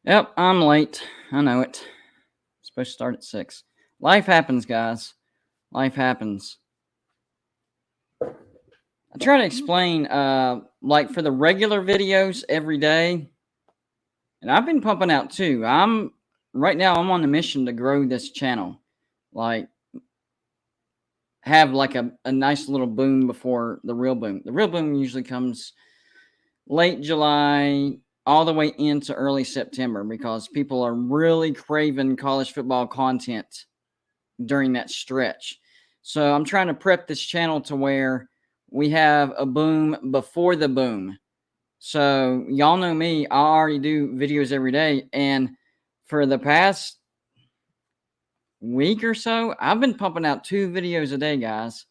Yep, I'm late. I know it. Supposed to start at 6. Life happens, guys. Life happens. I try to explain, like for the regular videos every day, and I've been pumping out too. Right now. I'm on a mission to grow this channel, like have like a nice little boom before the real boom. The real boom usually comes late July, all the way into early September because people are really craving college football content during that stretch. So I'm trying to prep this channel to where we have a boom before the boom. So y'all know me, I already do videos every day. And for the past week or so, I've been pumping out 2 videos a day, guys.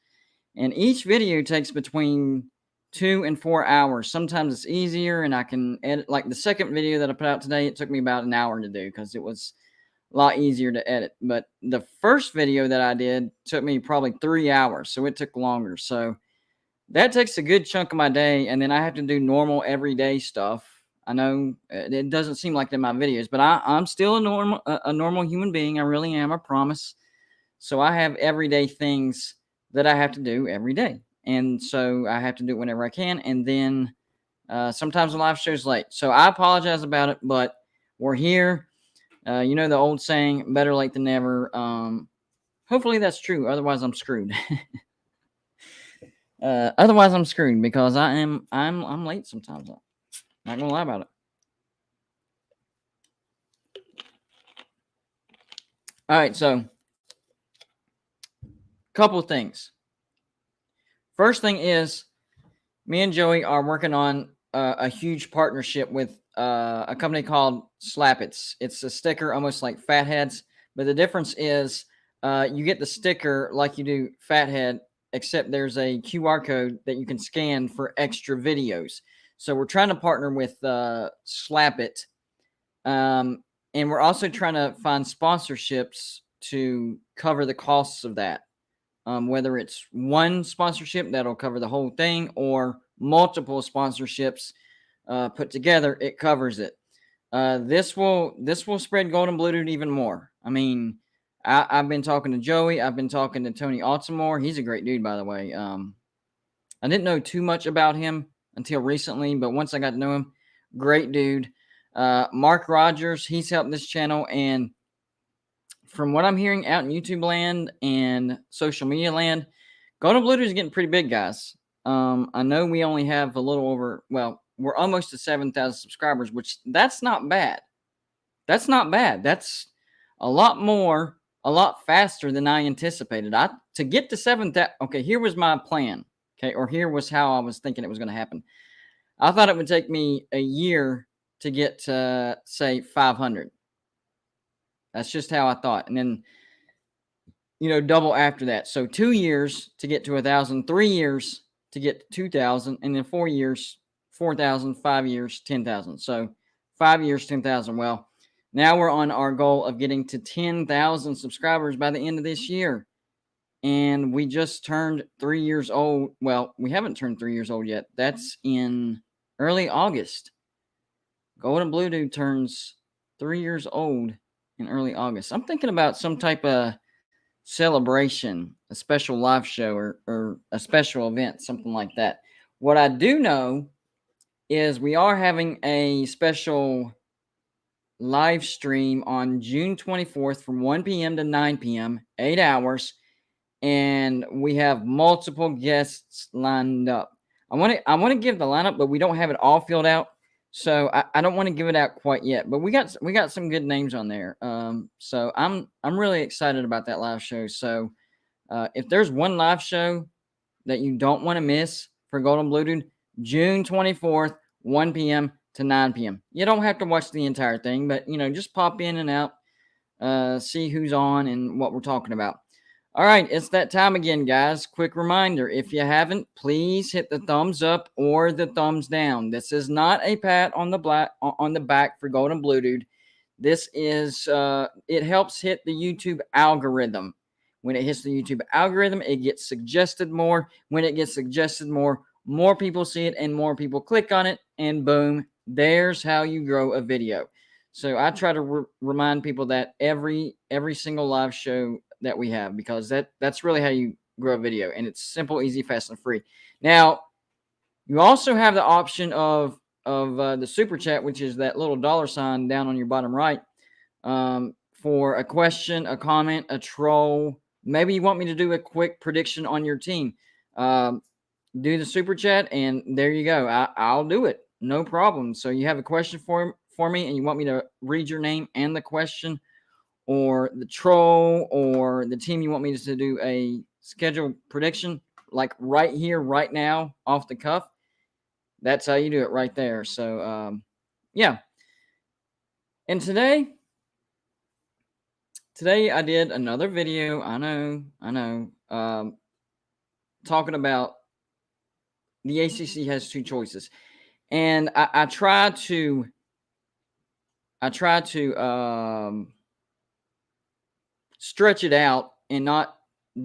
And each video takes between 2 and 4 hours. Sometimes it's easier and I can edit. Like the second video that I put out today, it took me about an hour to do because it was a lot easier to edit. But the first video that I did took me probably 3 hours, so it took longer. So that takes a good chunk of my day, and then I have to do normal everyday stuff. I know it doesn't seem like that in my videos, but I'm still a normal human being. I really am. I promise. So I have everyday things that I have to do every day, and so I have to do it whenever I can. And then sometimes the live show's late, so I apologize about it. But we're here. You know the old saying, better late than never. Hopefully that's true. Otherwise, I'm screwed. Otherwise, I'm screwed because I'm late sometimes. Not gonna lie about it. All right, so couple of things. First thing is, me and Joey are working on a huge partnership with a company called Slap It. It's a sticker almost like Fatheads, but the difference is you get the sticker like you do Fathead, except there's a QR code that you can scan for extra videos. So we're trying to partner with Slap It, and we're also trying to find sponsorships to cover the costs of that. Whether it's one sponsorship that'll cover the whole thing or multiple sponsorships put together, it covers it. This will spread Golden Blue Dude even more. I mean, I've been talking to Joey. I've been talking to Tony Altamore. He's a great dude, by the way. I didn't know too much about him until recently, but once I got to know him, great dude. Mark Rogers, he's helped this channel, and from what I'm hearing out in YouTube land and social media land, Golden Blue Dude is getting pretty big, guys. I know we only have a little over, well, we're almost to 7,000 subscribers, which that's not bad. That's not bad. That's a lot more, a lot faster than I anticipated. To get to 7,000. Okay, here was my plan. Okay, or here was how I was thinking it was going to happen. I thought it would take me a year to get to say 500. That's just how I thought, and then double after that. So 2 years to get to 1,000, 3 years to get to 2,000, and then 4 years, 4,000, 5 years, 10,000. So 5 years, 10,000. Well, now we're on our goal of getting to 10,000 subscribers by the end of this year. And we just turned 3 years old. Well, we haven't turned 3 years old yet. That's in early August. Golden Blue Dude turns 3 years old in early August. I'm thinking about some type of celebration, a special live show or a special event, something like that. What I do know is we are having a special live stream on June 24th from 1 p.m. to 9 p.m., 8 hours, and we have multiple guests lined up. I want to give the lineup, but we don't have it all filled out. So I don't want to give it out quite yet, but we got some good names on there. So I'm really excited about that live show. So if there's one live show that you don't want to miss for Golden Blue Dude, June 24th, 1 p.m. to 9 p.m. You don't have to watch the entire thing, but just pop in and out, see who's on and what we're talking about. All right, it's that time again, guys. Quick reminder, if you haven't, please hit the thumbs up or the thumbs down. This is not a pat on the back for Golden Blue Dude. This is it helps hit the YouTube algorithm. When it hits the YouTube algorithm, it gets suggested more. When it gets suggested more people see it and more people click on it, and boom, there's how you grow a video. So I try to remind people that every single live show that we have, because that's really how you grow a video, and it's simple, easy, fast, and free. Now, you also have the option of the super chat, which is that little dollar sign down on your bottom right, for a question, a comment, a troll. Maybe you want me to do a quick prediction on your team. Do the super chat, and there you go. I'll do it, no problem. So you have a question for me, and you want me to read your name and the question, or the troll, or the team you want me to do a schedule prediction, like right here, right now, off the cuff. That's how you do it right there. So, yeah. And today I did another video. I know. Talking about the ACC has two choices, and I try to stretch it out and not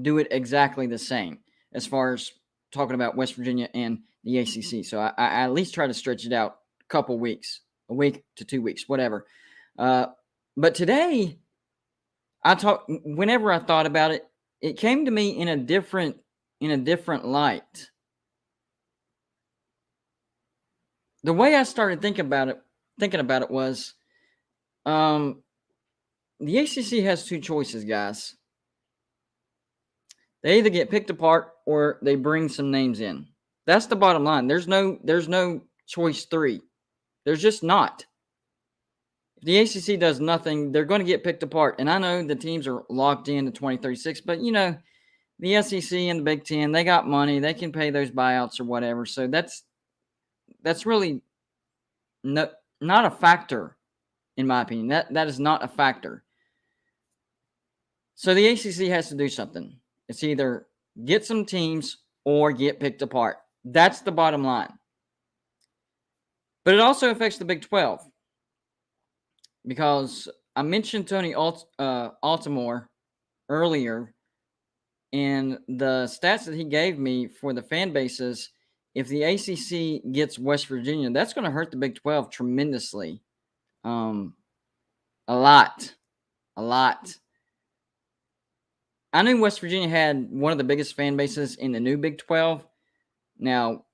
do it exactly the same as far as talking about West Virginia and the ACC. So I at least try to stretch it out a couple weeks, a week to 2 weeks, whatever. But today, whenever I thought about it, it came to me in a different light. The way I started thinking about it was, the ACC has two choices, guys. They either get picked apart or they bring some names in. That's the bottom line. There's no choice three. There's just not. If the ACC does nothing, they're going to get picked apart. And I know the teams are locked in to 2036, but the SEC and the Big Ten, they got money. They can pay those buyouts or whatever. So that's really not a factor, in my opinion. That is not a factor. So the ACC has to do something. It's either get some teams or get picked apart. That's the bottom line. But it also affects the Big 12, because I mentioned Tony Altimore earlier, and the stats that he gave me for the fan bases. If the ACC gets West Virginia, that's going to hurt the Big 12 tremendously. A lot. I knew West Virginia had one of the biggest fan bases in the new Big 12. Now,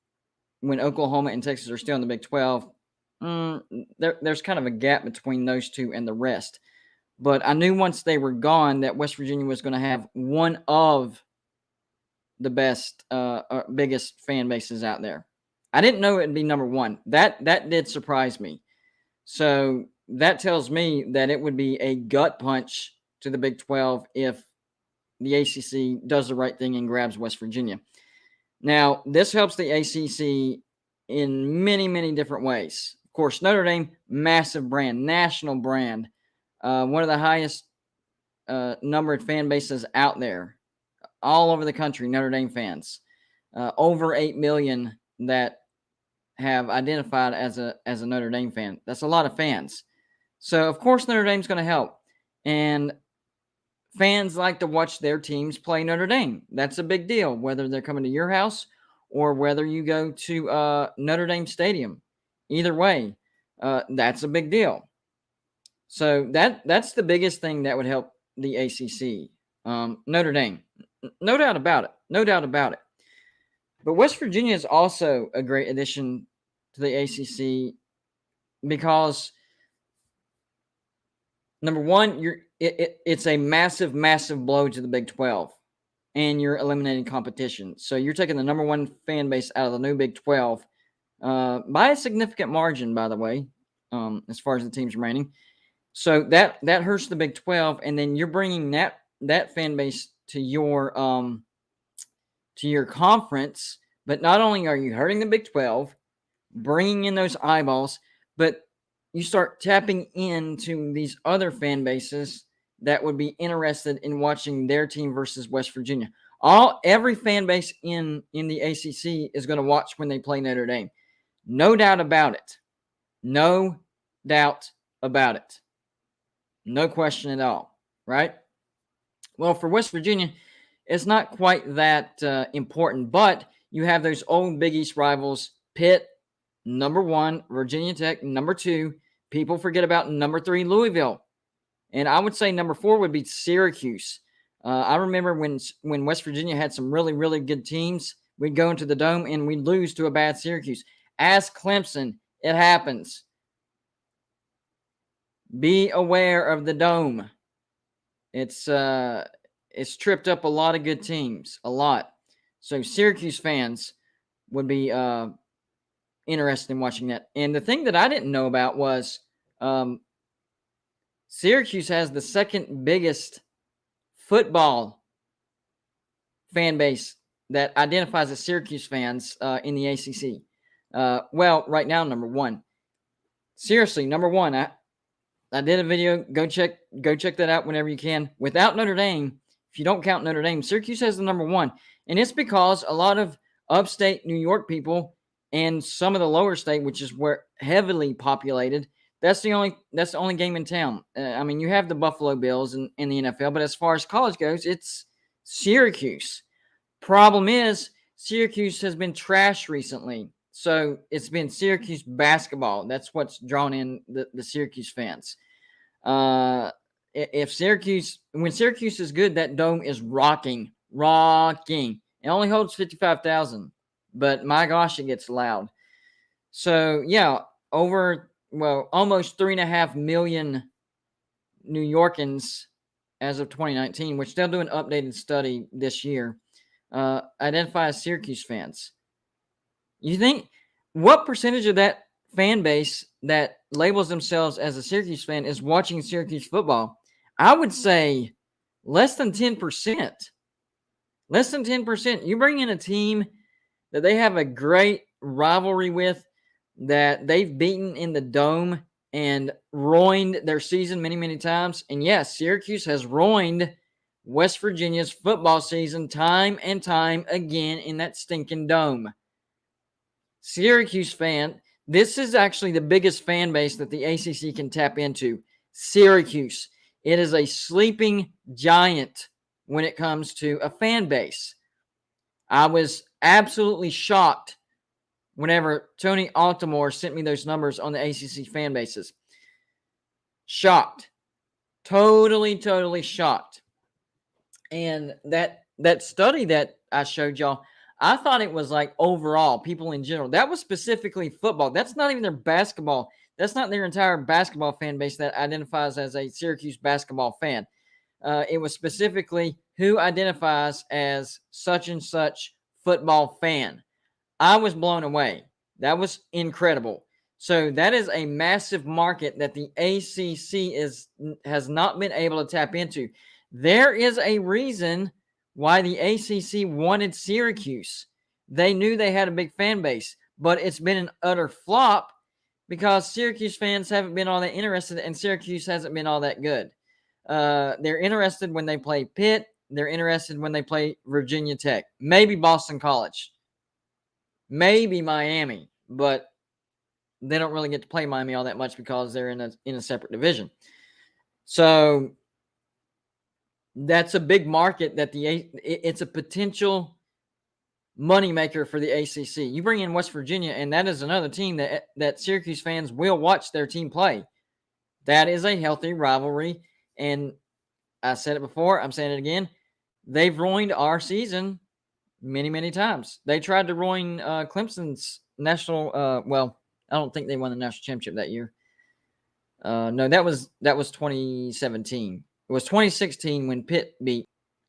when Oklahoma and Texas are still in the Big 12, there's kind of a gap between those two and the rest. But I knew once they were gone that West Virginia was going to have one of the best, biggest fan bases out there. I didn't know it'd be number one. That did surprise me. So that tells me that it would be a gut punch to the Big 12 if the ACC does the right thing and grabs West Virginia. Now, this helps the ACC in many, many different ways. Of course, Notre Dame, massive brand, national brand, one of the highest numbered fan bases out there, all over the country, Notre Dame fans. Over 8 million that have identified as a Notre Dame fan. That's a lot of fans. So, of course, Notre Dame's going to help. And fans like to watch their teams play Notre Dame. That's a big deal, whether they're coming to your house or whether you go to Notre Dame Stadium. Either way, that's a big deal. So that's the biggest thing that would help the ACC. Notre Dame. No doubt about it. But West Virginia is also a great addition to the ACC because, number one, it's a massive, massive blow to the Big 12, and you're eliminating competition. So you're taking the number one fan base out of the new Big 12 by a significant margin, by the way, as far as the teams remaining. So that hurts the Big 12, and then you're bringing that fan base to your conference. But not only are you hurting the Big 12, bringing in those eyeballs, but you start tapping into these other fan bases that would be interested in watching their team versus West Virginia. Every fan base in the ACC is going to watch when they play Notre Dame. No doubt about it. No doubt about it. No question at all, right? Well, for West Virginia, it's not quite that important, but you have those old Big East rivals, Pitt, number one, Virginia Tech, number two. people forget about number 3, Louisville. And I would say number 4 would be Syracuse. I remember when West Virginia had some really, really good teams, we'd go into the Dome and we'd lose to a bad Syracuse. Ask Clemson. It happens. Be aware of the Dome. It's tripped up a lot of good teams, a lot. So Syracuse fans would be interested in watching that. And the thing that I didn't know about was Syracuse has the second biggest football fan base that identifies as Syracuse fans in the ACC. Well, right now, number 1. Seriously, number 1. I did a video. Go check that out whenever you can. Without Notre Dame, if you don't count Notre Dame, Syracuse has the number 1, and it's because a lot of upstate New York people and some of the lower state, which is where heavily populated, that's the only game in town. I mean, you have the Buffalo Bills in the NFL, but as far as college goes, it's Syracuse. Problem is, Syracuse has been trashed recently. So it's been Syracuse basketball. That's what's drawn in the Syracuse fans. When Syracuse is good, that Dome is rocking. It only holds 55,000, but my gosh, it gets loud. So yeah, almost 3.5 million New Yorkans as of 2019, which they'll do an updated study this year, identify as Syracuse fans. You think what percentage of that fan base that labels themselves as a Syracuse fan is watching Syracuse football? I would say less than 10%. Less than 10%. You bring in a team that they have a great rivalry with, that they've beaten in the Dome and ruined their season many, many times. And yes, Syracuse has ruined West Virginia's football season time and time again in that stinking Dome. Syracuse fan, this is actually the biggest fan base that the ACC can tap into. Syracuse. It is a sleeping giant when it comes to a fan base. I was absolutely shocked whenever Tony Altamore sent me those numbers on the ACC fan bases. Shocked. Totally shocked. And that study that I showed y'all, I thought it was like overall, people in general. That was specifically football. That's not even their basketball. That's not their entire basketball fan base that identifies as a Syracuse basketball fan. It was specifically who identifies as such and such football fan. I was blown away. That was incredible. So that is a massive market that the ACC has not been able to tap into. There is a reason why the ACC wanted Syracuse. They knew they had a big fan base, but it's been an utter flop because Syracuse fans haven't been all that interested and Syracuse hasn't been all that good. They're interested when they play Pitt. They're interested when they play Virginia Tech. Maybe Boston College. Maybe Miami, but they don't really get to play Miami all that much because they're in a separate division. So that's a big market that it's a potential moneymaker for the ACC. You bring in West Virginia, and that is another team that Syracuse fans will watch their team play. That is a healthy rivalry, and I said it before, I'm saying it again. They've ruined our season many, many times. They tried to ruin Clemson's national. I don't think they won the national championship that year. No, that was 2017. It was 2016 when Pitt beat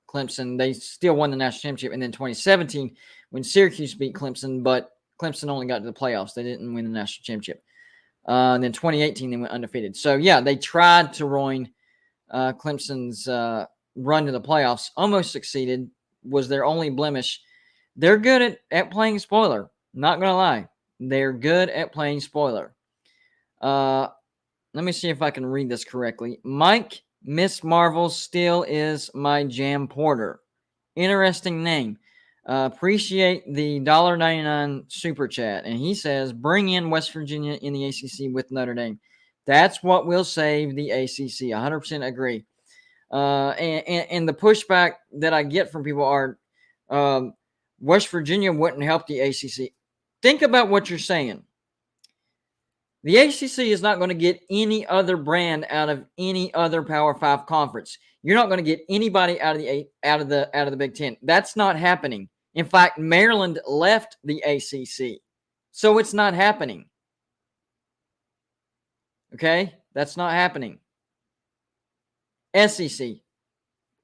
Clemson. They still won the national championship. And then 2017 when Syracuse beat Clemson, but Clemson only got to the playoffs. They didn't win the national championship. And then 2018, they went undefeated. So, yeah, they tried to ruin Clemson's run to the playoffs. Almost succeeded. Was their only blemish. They're good at playing spoiler. Not going to lie. They're good at playing spoiler. Let me see if I can read this correctly. Mike Miss Marvel still is my jam porter. Interesting name. Appreciate the $1.99 super chat. And he says, bring in West Virginia in the ACC with Notre Dame. That's what will save the ACC. 100% agree. And the pushback that I get from people are West Virginia wouldn't help the ACC. Think about what you're saying. The ACC is not going to get any other brand out of any other Power 5 conference. You're not going to get anybody out of the Big Ten. That's not happening. In fact, Maryland left the ACC, so it's not happening. Okay, that's not happening. SEC,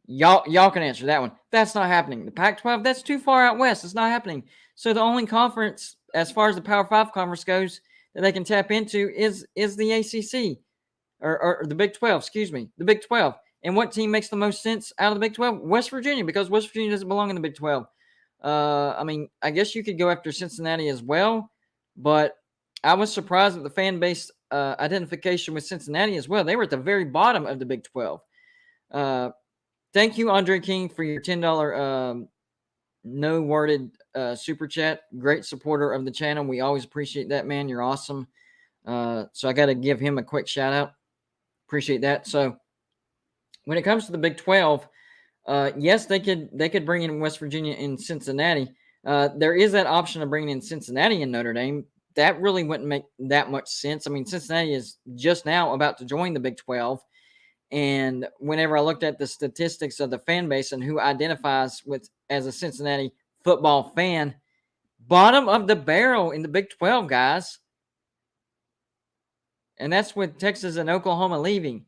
y'all can answer that one. That's not happening. The Pac-12, that's too far out west. It's not happening. So the only conference, as far as the Power 5 conference goes, that they can tap into is the ACC. Or the Big 12, excuse me, the Big 12. And what team makes the most sense out of the Big 12? West Virginia, because West Virginia doesn't belong in the Big 12. I mean, I guess you could go after Cincinnati as well, but I was surprised at the fan base identification with Cincinnati as well. They were at the very bottom of the Big 12. Thank you, Andre King, for your $10 no worded super chat. Great supporter of the channel. We always appreciate that, man. You're awesome. So I got to give him a quick shout out. Appreciate that. So when it comes to the Big 12, yes, they could bring in West Virginia and Cincinnati. There is that option of bringing in Cincinnati and Notre Dame. That really wouldn't make that much sense. I mean, Cincinnati is just now about to join the Big 12. And whenever I looked at the statistics of the fan base and who identifies with as a Cincinnati football fan, bottom of the barrel in the Big 12, guys. And that's with Texas and Oklahoma leaving.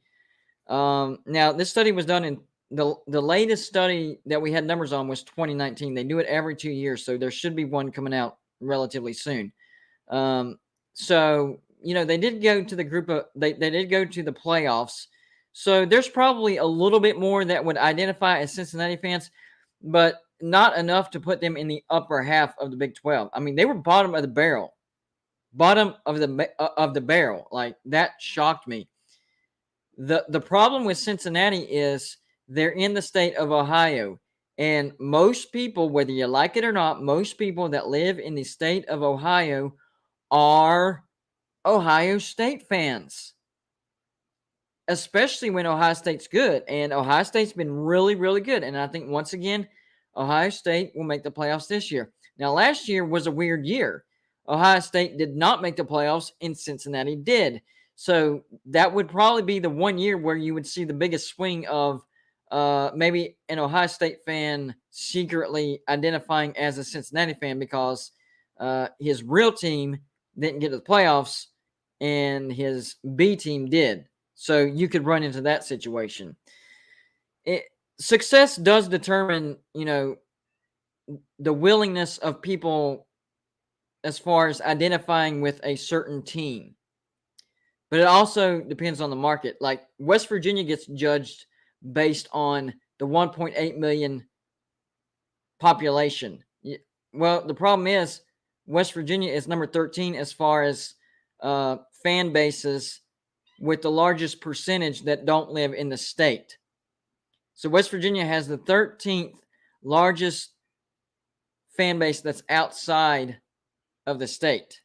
Now, this study was done in the latest study that we had numbers on was 2019. They do it every 2 years, so there should be one coming out relatively soon. So, you know, they did go to the group of they did go to the playoffs. So there's probably a little bit more that would identify as Cincinnati fans, but not enough to put them in the upper half of the Big 12. I mean, they were bottom of the barrel. Bottom of the barrel. Like, that shocked me. The problem with Cincinnati is they're in the state of Ohio. And most people, whether you like it or not, most people that live in the state of Ohio are Ohio State fans. Especially when Ohio State's good. And Ohio State's been really, really good. And I think, once again, Ohio State will make the playoffs this year. Now, last year was a weird year. Ohio State did not make the playoffs, and Cincinnati did. So that would probably be the 1 year where you would see the biggest swing of maybe an Ohio State fan secretly identifying as a Cincinnati fan because his real team didn't get to the playoffs and his B team did. So you could run into that situation. Success does determine, you know, the willingness of people as far as identifying with a certain team. But it also depends on the market. Like, West Virginia gets judged based on the 1.8 million population. Well, the problem is West Virginia is number 13 as far as fan bases with the largest percentage that don't live in the state. So West Virginia has the 13th largest fan base that's outside of the state.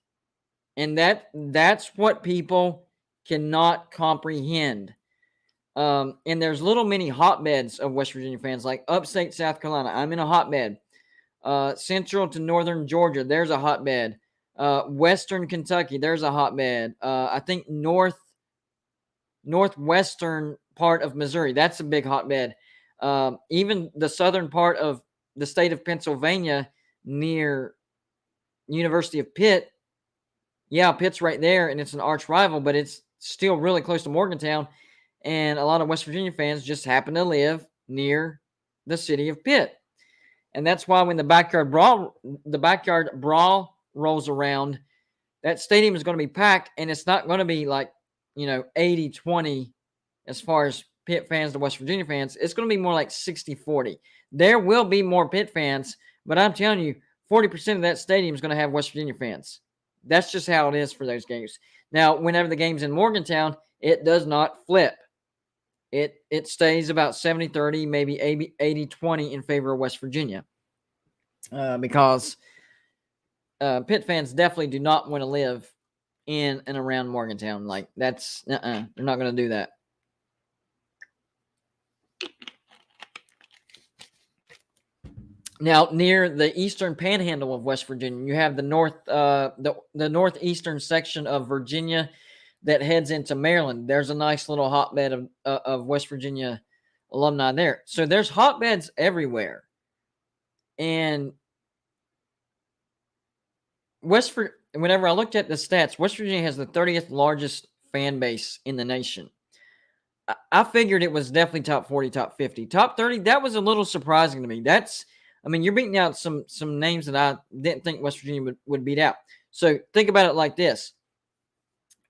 And that's what people cannot comprehend. And there's little mini hotbeds of West Virginia fans, like upstate South Carolina. I'm in a hotbed. Central to northern Georgia, there's a hotbed. Western Kentucky, there's a hotbed. I think northwestern part of Missouri, that's a big hotbed. Even the southern part of the state of Pennsylvania near University of Pitt, yeah, Pitt's right there, and it's an arch rival, but it's still really close to Morgantown, and a lot of West Virginia fans just happen to live near the city of Pitt. And that's why when the backyard brawl rolls around, that stadium is going to be packed, and it's not going to be like, 80-20 as far as Pitt fans to West Virginia fans. It's going to be more like 60-40. There will be more Pitt fans, but I'm telling you, 40% of that stadium is going to have West Virginia fans. That's just how it is for those games. Now, whenever the game's in Morgantown, it does not flip. It stays about 70-30, maybe 80-20 in favor of West Virginia. Because Pitt fans definitely do not want to live in and around Morgantown. Like, that's, they're not going to do that. Now, near the eastern panhandle of West Virginia, you have the northeastern section of Virginia that heads into Maryland. There's a nice little hotbed of West Virginia alumni there. So there's hotbeds everywhere. And whenever I looked at the stats, West Virginia has the 30th largest fan base in the nation. I figured it was definitely top 40, top 50. Top 30, that was a little surprising to me. You're beating out some names that I didn't think West Virginia would beat out. So think about it like this.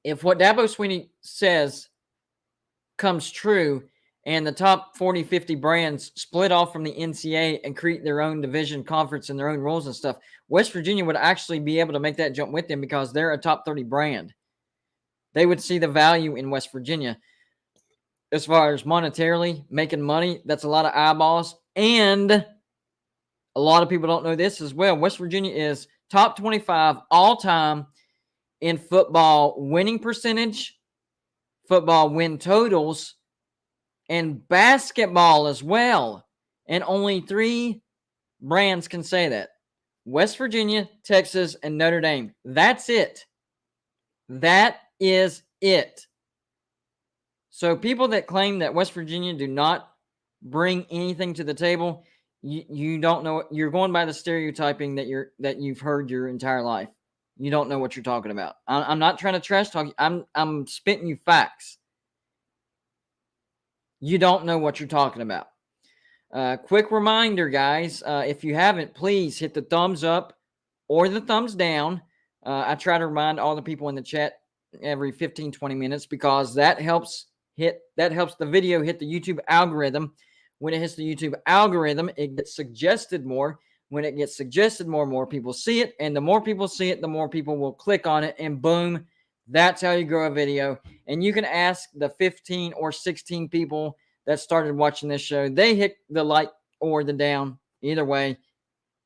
If what Dabo Swinney says comes true and the top 40, 50 brands split off from the NCAA and create their own division conference and their own rules and stuff, West Virginia would actually be able to make that jump with them because they're a top 30 brand. They would see the value in West Virginia. As far as monetarily making money, that's a lot of eyeballs. And a lot of people don't know this as well. West Virginia is top 25 all-time in football winning percentage, football win totals, and basketball as well. And only 3 brands can say that. West Virginia, Texas, and Notre Dame. That's it. That is it. So people that claim that West Virginia do not bring anything to the table, you don't know. You're going by the stereotyping that you've heard your entire life. You don't know what you're talking about. I'm not trying to trash talk. I'm spitting you facts. You don't know what you're talking about. Quick reminder, guys. If you haven't, please hit the thumbs up or the thumbs down. I try to remind all the people in the chat every 15, 20 minutes because that helps the video hit the YouTube algorithm. When it hits the YouTube algorithm, it gets suggested more. When it gets suggested more people see it. And the more people see it, the more people will click on it. And boom, that's how you grow a video. And you can ask the 15 or 16 people that started watching this show. They hit the like or the down, either way.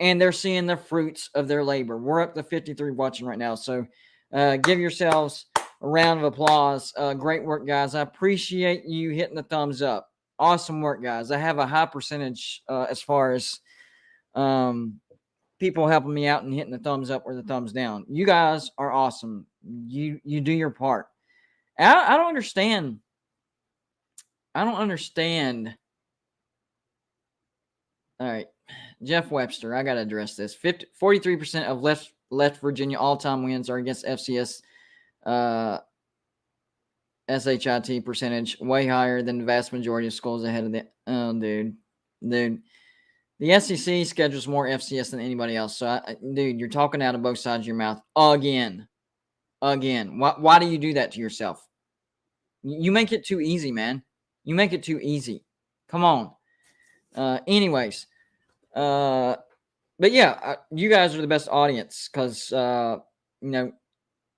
And they're seeing the fruits of their labor. We're up to 53 watching right now. So give yourselves a round of applause. Great work, guys. I appreciate you hitting the thumbs up. Awesome work, guys. I have a high percentage as far as people helping me out and hitting the thumbs up or the thumbs down. You guys are awesome. You do your part. I don't understand. All right. Jeff Webster, I got to address this. 43% of left Virginia all-time wins are against FCS SHIT percentage, way higher than the vast majority of schools ahead of the. Oh, dude. The SEC schedules more FCS than anybody else. So, dude, you're talking out of both sides of your mouth again. Why do you do that to yourself? You make it too easy, man. You make it too easy. Come on. Anyways. But yeah, you guys are the best audience because,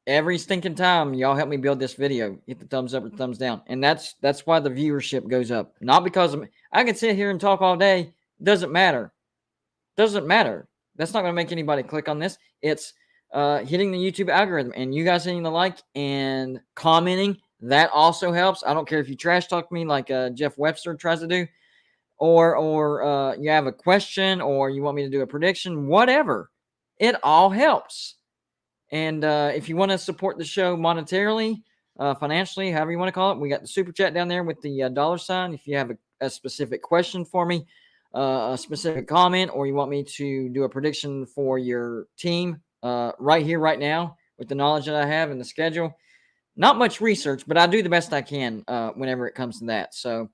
every stinking time y'all help me build this video, hit the thumbs up or thumbs down. And that's why the viewership goes up. Not because I can sit here and talk all day. Doesn't matter. That's not going to make anybody click on this. It's hitting the YouTube algorithm and you guys hitting the like and commenting. That also helps. I don't care if you trash talk me like Jeff Webster tries to do. Or you have a question or you want me to do a prediction, whatever. It all helps. And if you want to support the show monetarily, financially, however you want to call it, we got the super chat down there with the dollar sign. If you have a specific question for me, a specific comment, or you want me to do a prediction for your team right here, right now, with the knowledge that I have and the schedule. Not much research, but I do the best I can whenever it comes to that. So,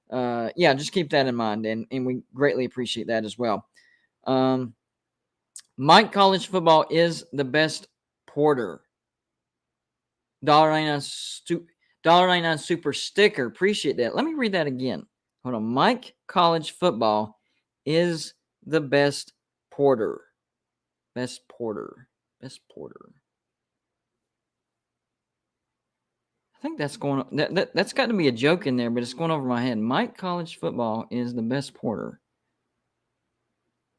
yeah, just keep that in mind, and we greatly appreciate that as well. Mike College Football is the best porter. $1.99 super sticker. Appreciate that. Let me read that again. Hold on. Mike College Football is the best porter. Best porter. I think that's going on. That's got to be a joke in there, but it's going over my head. Mike College Football is the best porter.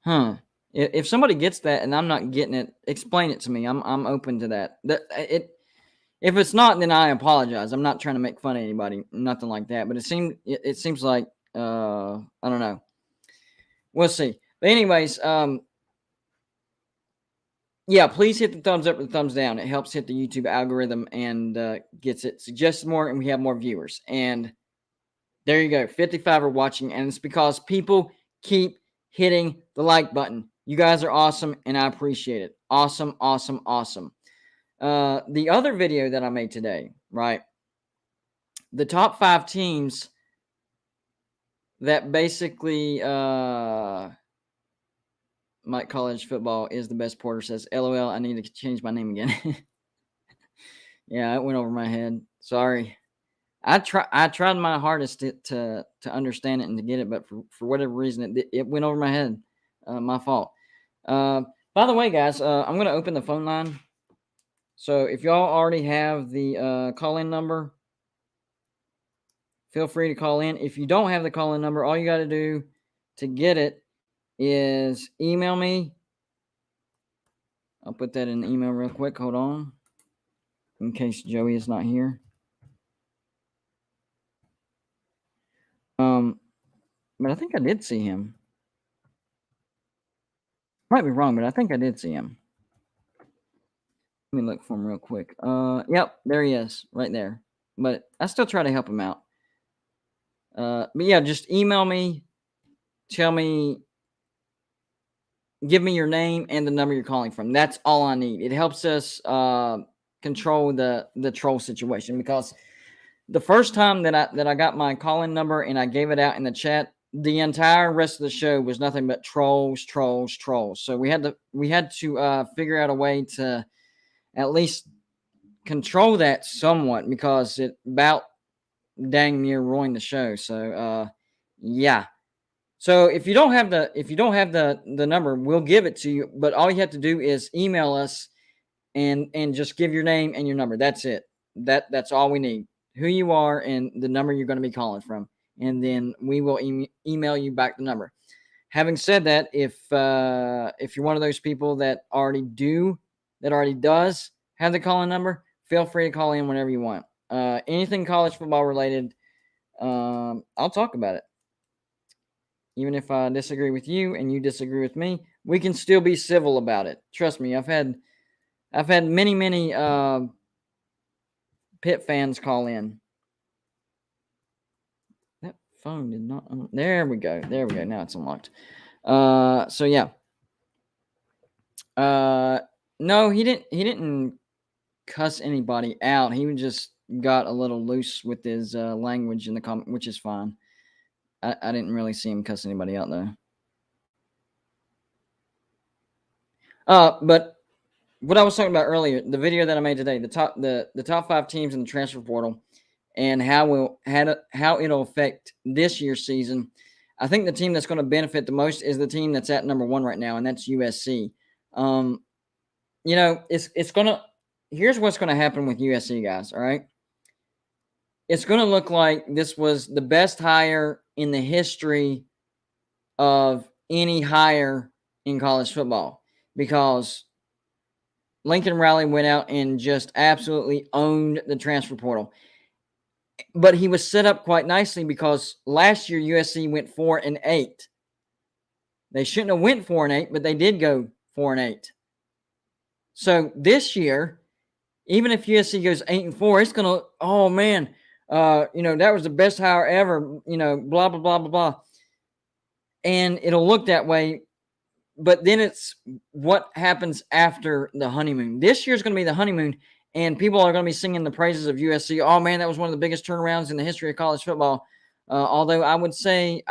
Huh. If somebody gets that and I'm not getting it, explain it to me. I'm open to that. If it's not, then I apologize. I'm not trying to make fun of anybody, nothing like that. But it seems like I don't know. We'll see. But anyways, yeah, please hit the thumbs up or the thumbs down. It helps hit the YouTube algorithm and gets it suggested more, and we have more viewers. And there you go. 55 are watching, and it's because people keep hitting the like button. You guys are awesome, and I appreciate it. Awesome, awesome, awesome. The other video that I made today, right? The top 5 teams that basically Mike College football is the best. Porter says, LOL, I need to change my name again. Yeah, it went over my head. Sorry. I tried my hardest to understand it and to get it, but for whatever reason, it went over my head. My fault. By the way, guys, I'm going to open the phone line. So if y'all already have the call-in number, feel free to call in. If you don't have the call-in number, all you got to do to get it is email me. I'll put that in the email real quick. Hold on. In case Joey is not here. But I think I did see him. Might be wrong, but I think I did see him. Let me look for him real quick. Yep, there he is, right there. But I still try to help him out. But yeah, just email me. Tell me, give me your name and the number you're calling from. That's all I need. It helps us control the troll situation, because the first time that I got my call-in number and I gave it out in the chat, the entire rest of the show was nothing but trolls. So we had to figure out a way to at least control that somewhat, because it about dang near ruined the show. So yeah. So if you don't have the number, we'll give it to you. But all you have to do is email us and just give your name and your number. That's it. That's all we need. Who you are and the number you're going to be calling from, and then we will email you back the number. Having said that, if you're one of those people that already does have the call-in number, feel free to call in whenever you want. Anything college football related, I'll talk about it. Even if I disagree with you and you disagree with me, we can still be civil about it. Trust me, I've had many Pitt fans call in. That phone did not. There we go. Now it's unlocked. So yeah. No, he didn't cuss anybody out. He just got a little loose with his language in the comment, which is fine. I didn't really see him cuss anybody out though. But what I was talking about earlier, the video that I made today, the top 5 teams in the transfer portal, and how it'll affect this year's season. I think the team that's going to benefit the most is the team that's at number 1 right now, and that's USC. It's gonna. Here's what's going to happen with USC, guys. All right, it's going to look like this was the best hire in the history of any hire in college football, because Lincoln Riley went out and just absolutely owned the transfer portal. But he was set up quite nicely, because last year USC went 4-8. They shouldn't have went 4-8, but they did go 4-8. So this year, even if USC goes 8-4, it's gonna, oh man, that was the best hire ever, blah blah blah blah blah, and it'll look that way. But then it's what happens after the honeymoon. This year's going to be the honeymoon, and people are going to be singing the praises of USC. Oh man, that was one of the biggest turnarounds in the history of college football. Although I would say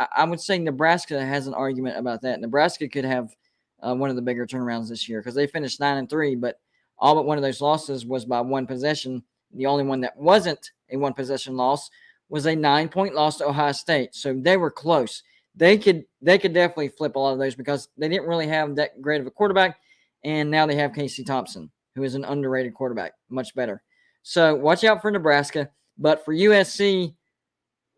Nebraska has an argument about that. Nebraska could have one of the bigger turnarounds this year, because they finished 9-3, but all but one of those losses was by one possession. The only one that wasn't a one possession loss was a 9-point loss to Ohio State. So they were close. They could definitely flip a lot of those, because they didn't really have that great of a quarterback, and now they have Casey Thompson, who is an underrated quarterback, much better. So watch out for Nebraska. But for USC,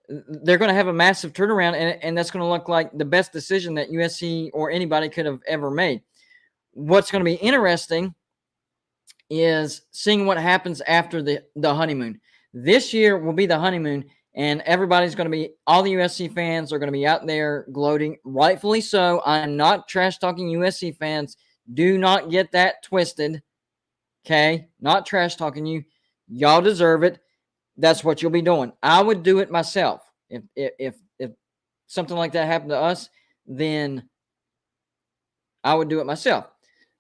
they're going to have a massive turnaround, and that's going to look like the best decision that USC or anybody could have ever made. What's going to be interesting is seeing what happens after the honeymoon. This year will be the honeymoon, And everybody's going to be, all the USC fans are going to be out there gloating, rightfully so. I'm not trash talking USC fans. Do not get that twisted. Okay? Not trash talking you. Y'all deserve it. That's what you'll be doing. I would do it myself. If something like that happened to us, then I would do it myself.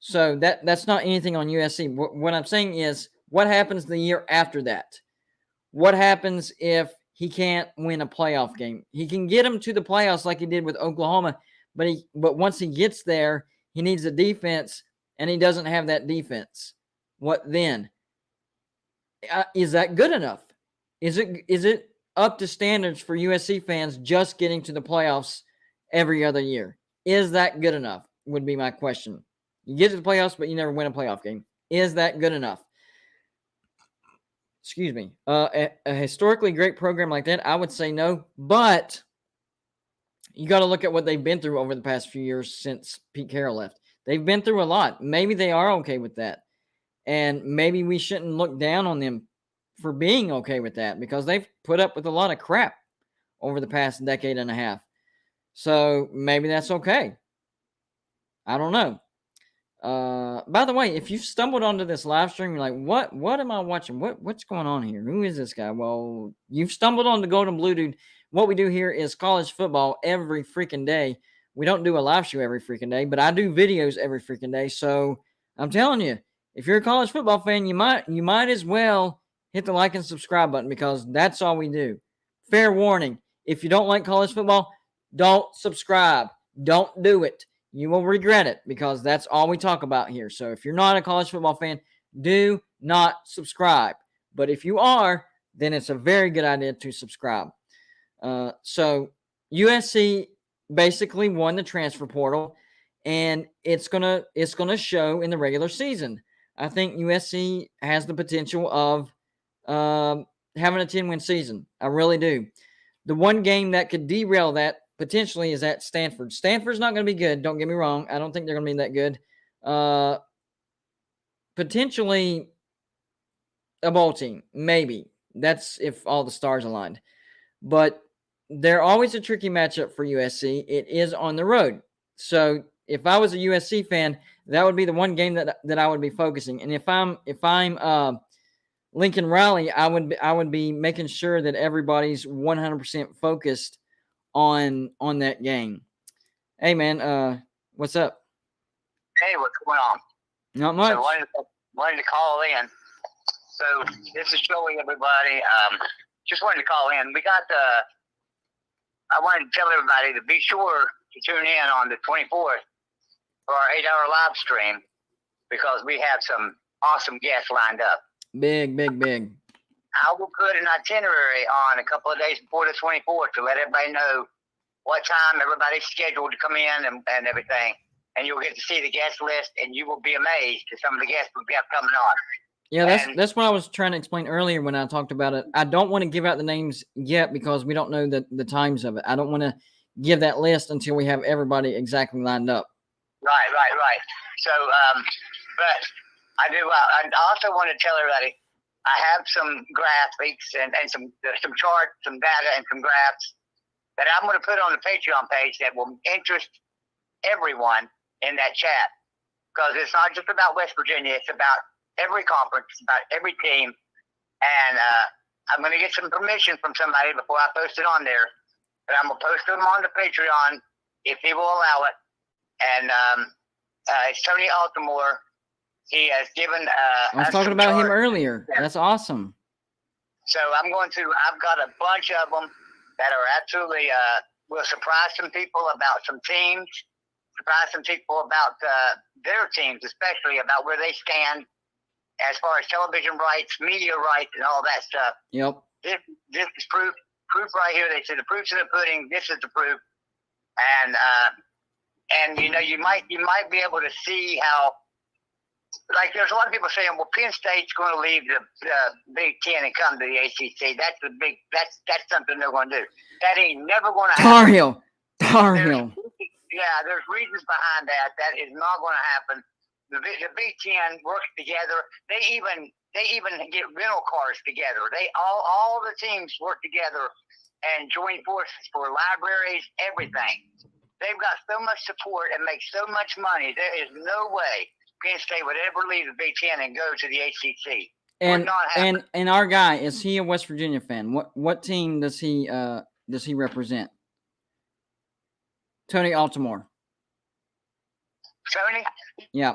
So that's not anything on USC. What I'm saying is, what happens the year after that? What happens if he can't win a playoff game? He can get him to the playoffs like he did with Oklahoma, but once he gets there, he needs a defense, and he doesn't have that defense. What then? Is that good enough? Is it up to standards for USC fans just getting to the playoffs every other year? Is that good enough? Would be my question. You get to the playoffs, but you never win a playoff game. Is that good enough? Excuse me. A historically great program like that, I would say no. But you got to look at what they've been through over the past few years since Pete Carroll left. They've been through a lot. Maybe they are okay with that. And maybe we shouldn't look down on them for being okay with that, because they've put up with a lot of crap over the past decade and a half. So maybe that's okay. I don't know. By the way, if you stumbled onto this live stream, you're like, what am I watching? What's going on here? Who is this guy? Well, you've stumbled on the Golden Blue Dude. What we do here is college football every freaking day. We don't do a live show every freaking day, but I do videos every freaking day. So I'm telling you, if you're a college football fan, you might as well hit the like and subscribe button, because that's all we do. Fair warning. If you don't like college football, don't subscribe. Don't do it. You will regret it, because that's all we talk about here. So if you're not a college football fan, do not subscribe. But if you are, then it's a very good idea to subscribe. So USC basically won the transfer portal, and it's gonna show in the regular season. I think USC has the potential of having a 10-win season. I really do. The one game that could derail that potentially is at Stanford. Stanford's not going to be good. Don't get me wrong. I don't think they're going to be that good. Potentially a bowl team, maybe. That's if all the stars aligned. But they're always a tricky matchup for USC. It is on the road. So if I was a USC fan, that would be the one game that I would be focusing. And if I'm Lincoln Riley, I would be making sure that everybody's 100% focused on that game. Hey man, what's up? Hey, what's going on? Not much. So wanted to call in. So this is Joey, everybody. Just wanted to call in. I wanted to tell everybody to be sure to tune in on the 24th for our 8-hour live stream, because we have some awesome guests lined up. Big. I will put an itinerary on a couple of days before the 24th to let everybody know what time everybody's scheduled to come in and everything. And you'll get to see the guest list, and you will be amazed at some of the guests we've got coming on. Yeah, that's what I was trying to explain earlier when I talked about it. I don't want to give out the names yet, because we don't know the times of it. I don't want to give that list until we have everybody exactly lined up. Right. So, but I do. I also want to tell everybody, I have some graphics and some charts, some data, and some graphs that I'm going to put on the Patreon page that will interest everyone in that chat, because it's not just about West Virginia. It's about every conference, it's about every team. And I'm going to get some permission from somebody before I post it on there. But I'm going to post them on the Patreon if he will allow it. And it's Tony Altamore. He has given I was talking about him earlier. That's awesome. So I've got a bunch of them that are absolutely will surprise some people about some teams, surprise some people about their teams, especially about where they stand as far as television rights, media rights, and all that stuff. Yep. This is proof right here. They say the proof's in the pudding. This is the proof. And you know, you might be able to see how, like, there's a lot of people saying, well, Penn State's going to leave the Big Ten and come to the ACC. That's something they're going to do. That ain't never going to happen. Tar Heel. Yeah, there's reasons behind that. That is not going to happen. the Big Ten works together. They even get rental cars together. They all the teams work together and join forces for libraries, everything. They've got so much support and make so much money. There is no way Penn State would ever leave the Big Ten and go to the ACC. And our guy, is he a West Virginia fan? What team does he represent? Tony Altimore. Tony? Yeah.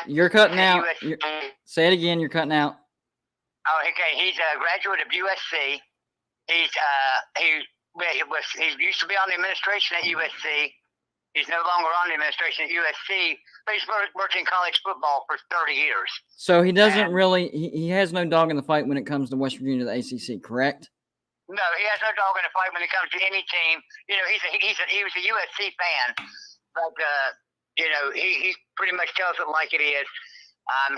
You're cutting out. Say it again. You're cutting out. Oh, okay. He's a graduate of USC. He used to be on the administration at USC. He's no longer on the administration at USC, but he's worked in college football for 30 years. So he doesn't he has no dog in the fight when it comes to West Virginia to the ACC, correct? No, he has no dog in the fight when it comes to any team. You know, he was a USC fan, but he pretty much tells it like it is.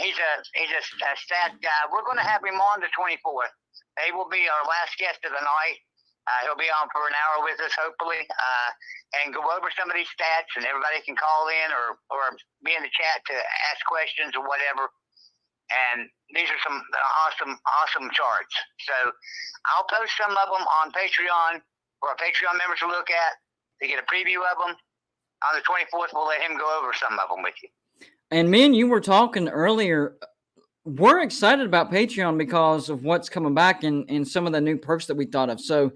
He's a stat guy. We're going to have him on the 24th. He will be our last guest of the night. He'll be on for an hour with us, hopefully, and go over some of these stats, and everybody can call in or be in the chat to ask questions or whatever. And these are some awesome charts. So I'll post some of them on Patreon for our Patreon members to look at to get a preview of them. On the 24th, we'll let him go over some of them with you. And me and you were talking earlier. We're excited about Patreon because of what's coming back and some of the new perks that we thought of. So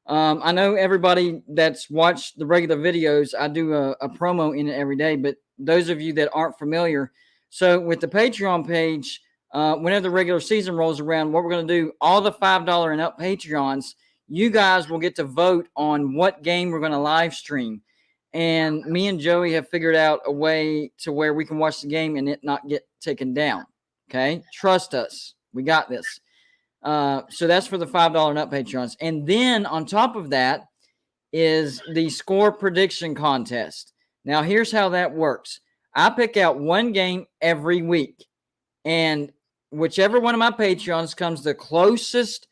I know everybody that's watched the regular videos, I do a promo in it every day, but those of you that aren't familiar, so with the Patreon page, whenever the regular season rolls around, what we're going to do, all the $5 and up Patreons, you guys will get to vote on what game we're going to live stream. And me and Joey have figured out a way to where we can watch the game and it not get taken down. Okay? Trust us. We got this. So that's for the $5 and up Patreons. And then on top of that is the score prediction contest. Now, here's how that works. I pick out one game every week. And whichever one of my Patreons comes the closest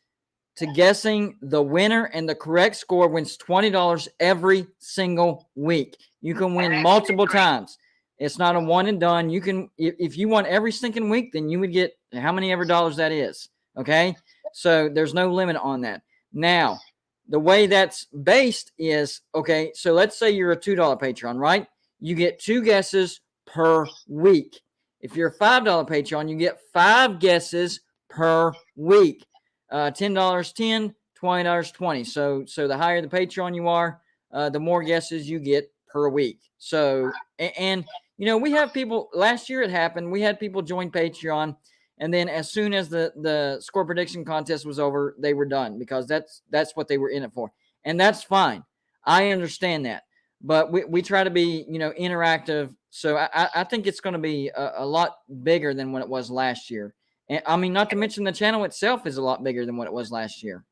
to guessing the winner and the correct score wins $20 every single week. You can win multiple times. It's not a one and done. You can, if you won every stinking week, then you would get how many ever dollars that is. Okay. So there's no limit on that. Now, the way that's based is, okay, so let's say you're a $2 Patreon, right? You get 2 guesses per week. If you're a $5 Patreon, you get 5 guesses per week. $10, 10, $20, 20. So the higher the Patreon you are, the more guesses you get per week. So, and you know, we have people, last year it happened, we had people join Patreon, and then as soon as the score prediction contest was over, they were done because that's what they were in it for. And that's fine. I understand that. But we try to be, you know, interactive. So I think it's going to be a lot bigger than what it was last year. And, I mean, not to mention the channel itself is a lot bigger than what it was last year.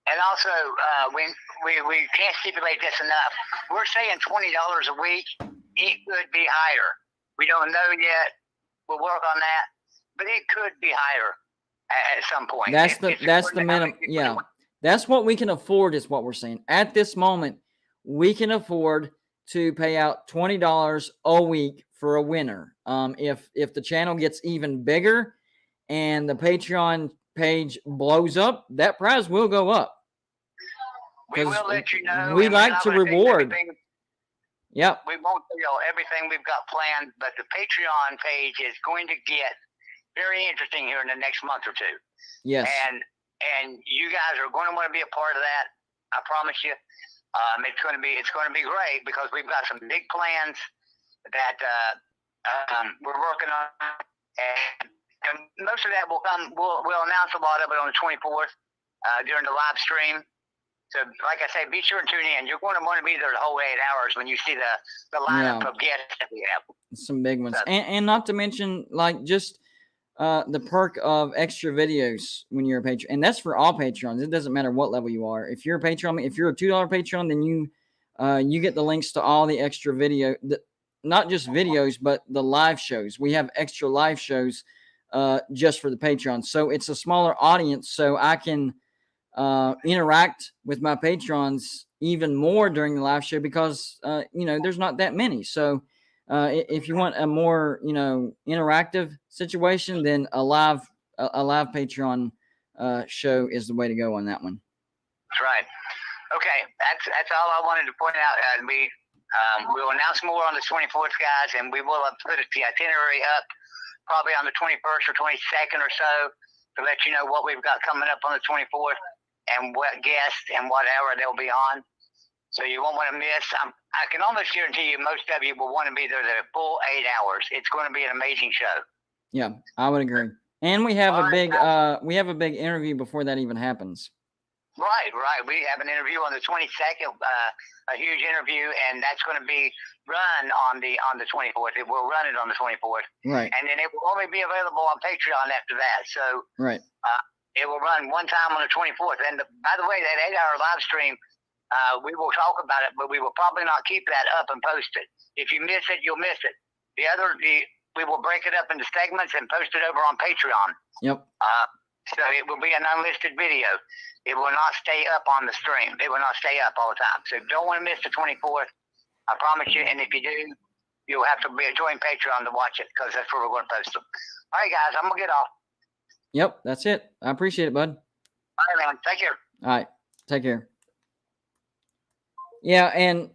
And also, we can't stipulate this enough. We're saying $20 a week. It could be higher. We don't know yet. We'll work on that. But it could be higher at some point. That's the minimum. Yeah, that's what we can afford is what we're saying. At this moment, we can afford to pay out $20 a week for a winner. If the channel gets even bigger and the Patreon page blows up, that prize will go up. We will let you know. We like to reward. Yep. We won't tell you everything we've got planned, but the Patreon page is going to get very interesting here in the next month or two. Yes. And you guys are going to want to be a part of that. I promise you. It's going to be great because we've got some big plans that we're working on, and most of that will come. We'll announce a lot of it on the 24th during the live stream. So, like I say, be sure and tune in. You're going to want to be there the whole 8 hours when you see the lineup of guests that we have. Some big ones, and not to mention like just the perk of extra videos when you're a patron, and that's for all Patrons. It doesn't matter what level you are. If you're a Patreon, if you're a $2 Patreon, then you get the links to all the extra video, not just videos, but the live shows. We have extra live shows just for the Patreon, so it's a smaller audience, so I can interact with my patrons even more during the live show because, there's not that many. So if you want a more, interactive situation, then a live Patreon show is the way to go on that one. That's right. Okay, that's all I wanted to point out. We'll announce more on the 24th, guys, and we will put the itinerary up probably on the 21st or 22nd or so to let you know what we've got coming up on the 24th and what guests and what hour they'll be on. So you won't want to miss. I can almost guarantee you most of you will want to be there the full 8 hours. It's going to be an amazing show. Yeah, I would agree. And we have a big interview before that even happens. Right. We have an interview on the 22nd, a huge interview, and that's going to be run on the 24th. It will run it on the 24th. Right. And then it will only be available on Patreon after that. So right. It will run one time on the 24th. And by the way, that 8-hour live stream, we will talk about it, but we will probably not keep that up and post it. If you miss it, you'll miss it. We will break it up into segments and post it over on Patreon. Yep. So it will be an unlisted video. It will not stay up on the stream. It will not stay up all the time. So don't want to miss the 24th. I promise you. And if you do, you'll have to join Patreon to watch it because that's where we're going to post them. All right, guys, I'm going to get off. Yep, that's it. I appreciate it, bud. All right, man. Take care. All right. Take care. Yeah, and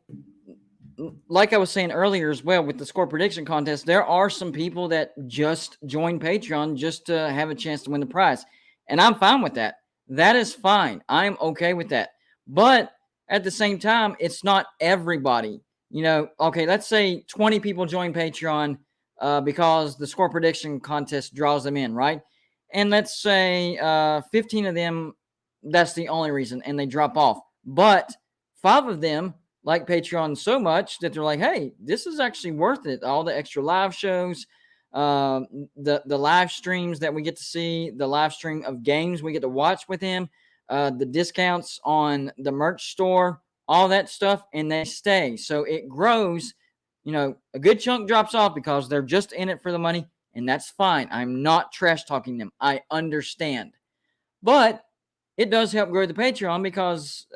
like I was saying earlier as well, with the score prediction contest, there are some people that just join Patreon just to have a chance to win the prize. And I'm fine with that. That is fine. I'm okay with that. But at the same time, it's not everybody. Okay, let's say 20 people join Patreon because the score prediction contest draws them in, right? And let's say 15 of them, that's the only reason, and they drop off. But 5 of them like Patreon so much that they're like, hey, this is actually worth it. All the extra live shows, the live streams that we get to see, the live stream of games we get to watch with him, the discounts on the merch store, all that stuff, and they stay. So it grows. A good chunk drops off because they're just in it for the money, and that's fine. I'm not trash talking them. I understand. But it does help grow the Patreon because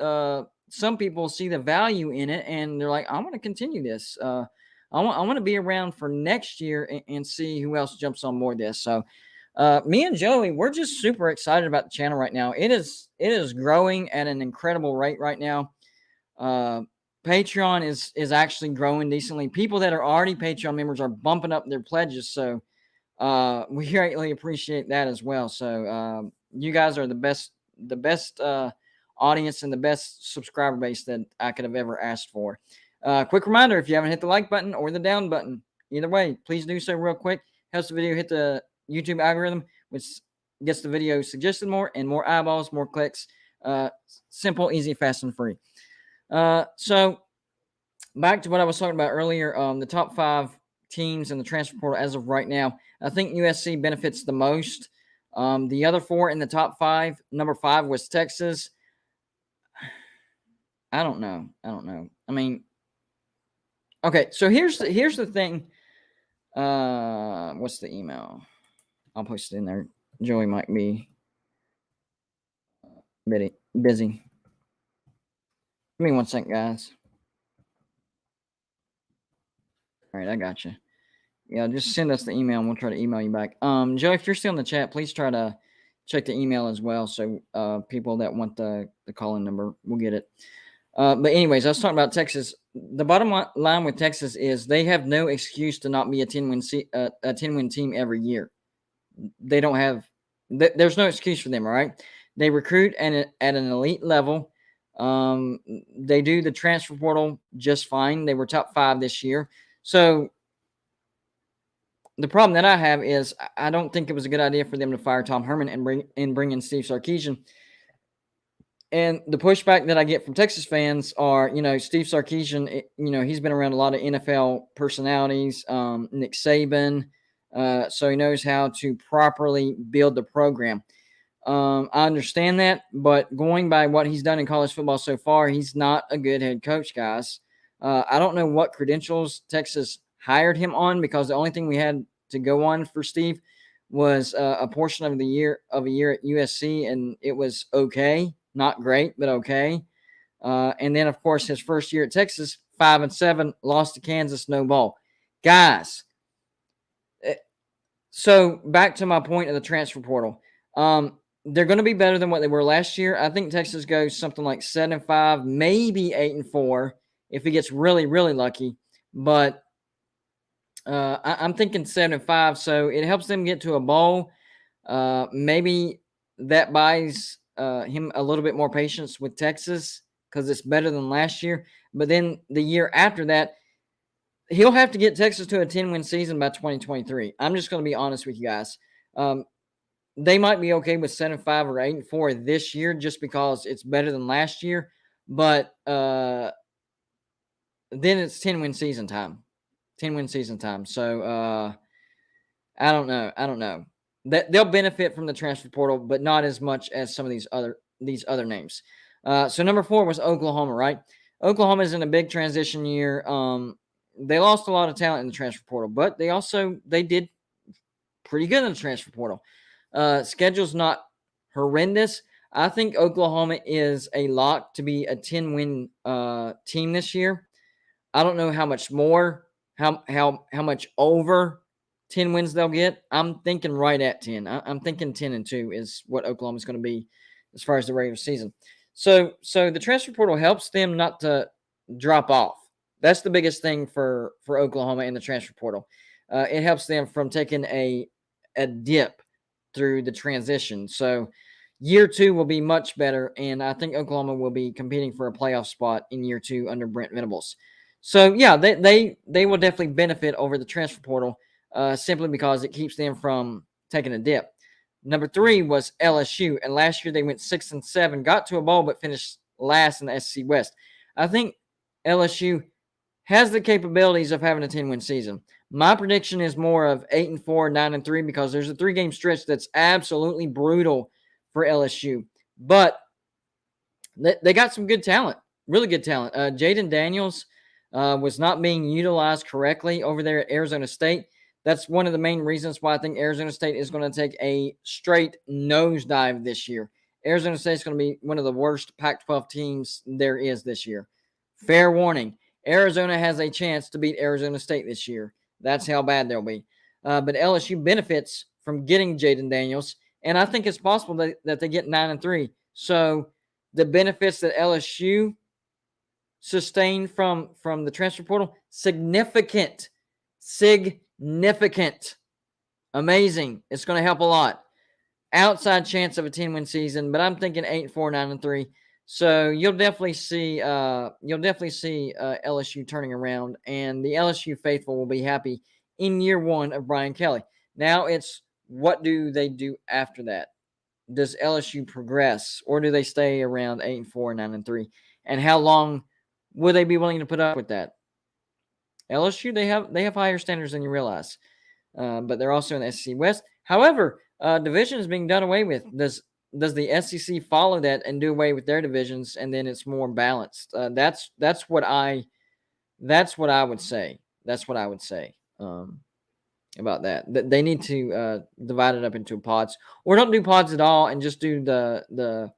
some people see the value in it and they're like, I want to continue this. I want to be around for next year and see who else jumps on board this. So me and Joey, we're just super excited about the channel right now. It is growing at an incredible rate right now. Patreon is actually growing decently. People that are already Patreon members are bumping up their pledges. So we greatly appreciate that as well. So you guys are the best audience and the best subscriber base that I could have ever asked for. Quick reminder, if you haven't hit the like button or the down button, either way, please do so real quick. Helps the video hit the YouTube algorithm, which gets the video suggested more and more eyeballs, more clicks. Simple, easy, fast, and free. So back to what I was talking about earlier, the top 5 teams in the transfer portal as of right now. I think USC benefits the most. The other 4 in the top 5, number 5 was Texas. I don't know. I mean, okay, so here's the thing. What's the email? I'll post it in there. Joey might be busy. Give me 1 second, guys. All right, I got you. Yeah, just send us the email and we'll try to email you back. Joe, if you're still in the chat, please try to check the email as well. So people that want the call-in number will get it. But anyways, I was talking about Texas. The bottom line with Texas is they have no excuse to not be a 10-win team every year. They don't have. There's no excuse for them. All right, they recruit at an elite level. They do the transfer portal just fine. They were top 5 this year. So the problem that I have is I don't think it was a good idea for them to fire Tom Herman and bring in Steve Sarkisian. And the pushback that I get from Texas fans are, Steve Sarkisian, he's been around a lot of NFL personalities, Nick Saban, so he knows how to properly build the program. I understand that, but going by what he's done in college football so far, he's not a good head coach, guys. I don't know what credentials Texas hired him on because the only thing we had to go on for Steve was a portion of a year at USC, and it was okay. Not great, but okay. And then, of course, his first year at Texas, 5-7, lost to Kansas, no bowl. Guys, so back to my point of the transfer portal. They're going to be better than what they were last year. I think Texas goes something like 7-5, maybe 8-4 if he gets really, really lucky. But I'm thinking 7-5, so it helps them get to a bowl. Maybe that buys him a little bit more patience with Texas because it's better than last year. But then the year after that, he'll have to get Texas to a 10-win season by 2023. I'm just going to be honest with you guys. They might be okay with 7-5 or 8-4 this year just because it's better than last year. But then it's 10-win season time. 10-win season time. So I don't know. That they'll benefit from the transfer portal, but not as much as some of these other names. So number 4 was Oklahoma, right? Oklahoma is in a big transition year. They lost a lot of talent in the transfer portal, but they did pretty good in the transfer portal. Schedule's not horrendous. I think Oklahoma is a lock to be a 10-win team this year. I don't know how much more, how much over 10 wins they'll get. I'm thinking right at 10. I'm thinking 10-2 is what Oklahoma's going to be as far as the regular season. So the transfer portal helps them not to drop off. That's the biggest thing for Oklahoma in the transfer portal. It helps them from taking a dip through the transition. So year 2 will be much better, and I think Oklahoma will be competing for a playoff spot in year 2 under Brent Venables. So yeah, they will definitely benefit over the transfer portal simply because it keeps them from taking a dip. Number 3 was LSU, and last year they went 6-7, got to a bowl, but finished last in the SEC West. I think LSU has the capabilities of having a 10-win season. My prediction is more of 8-4, 9-3, because there's a 3-game stretch that's absolutely brutal for LSU. But they got some good talent, really good talent. Jaden Daniels was not being utilized correctly over there at Arizona State. That's one of the main reasons why I think Arizona State is going to take a straight nosedive this year. Arizona State is going to be one of the worst Pac-12 teams there is this year. Fair warning. Arizona has a chance to beat Arizona State this year. That's how bad they'll be. But LSU benefits from getting Jaden Daniels, and I think it's possible that they get 9-3. So the benefits that LSU sustained from the transfer portal, significant. Amazing. It's going to help a lot. Outside chance of a 10-win season, but I'm thinking 8-4, 9-3. So you'll definitely see LSU turning around, and the LSU faithful will be happy in year 1 of Brian Kelly. Now it's what do they do after that? Does LSU progress, or do they stay around 8-4, 9-3? And how long will they be willing to put up with that? LSU, they have higher standards than you realize, but they're also in the SEC West. However, division is being done away with. Does the SEC follow that and do away with their divisions, and then it's more balanced? That's what I would say. That's what I would say about that. They need to divide it up into pods, or don't do pods at all, and just do the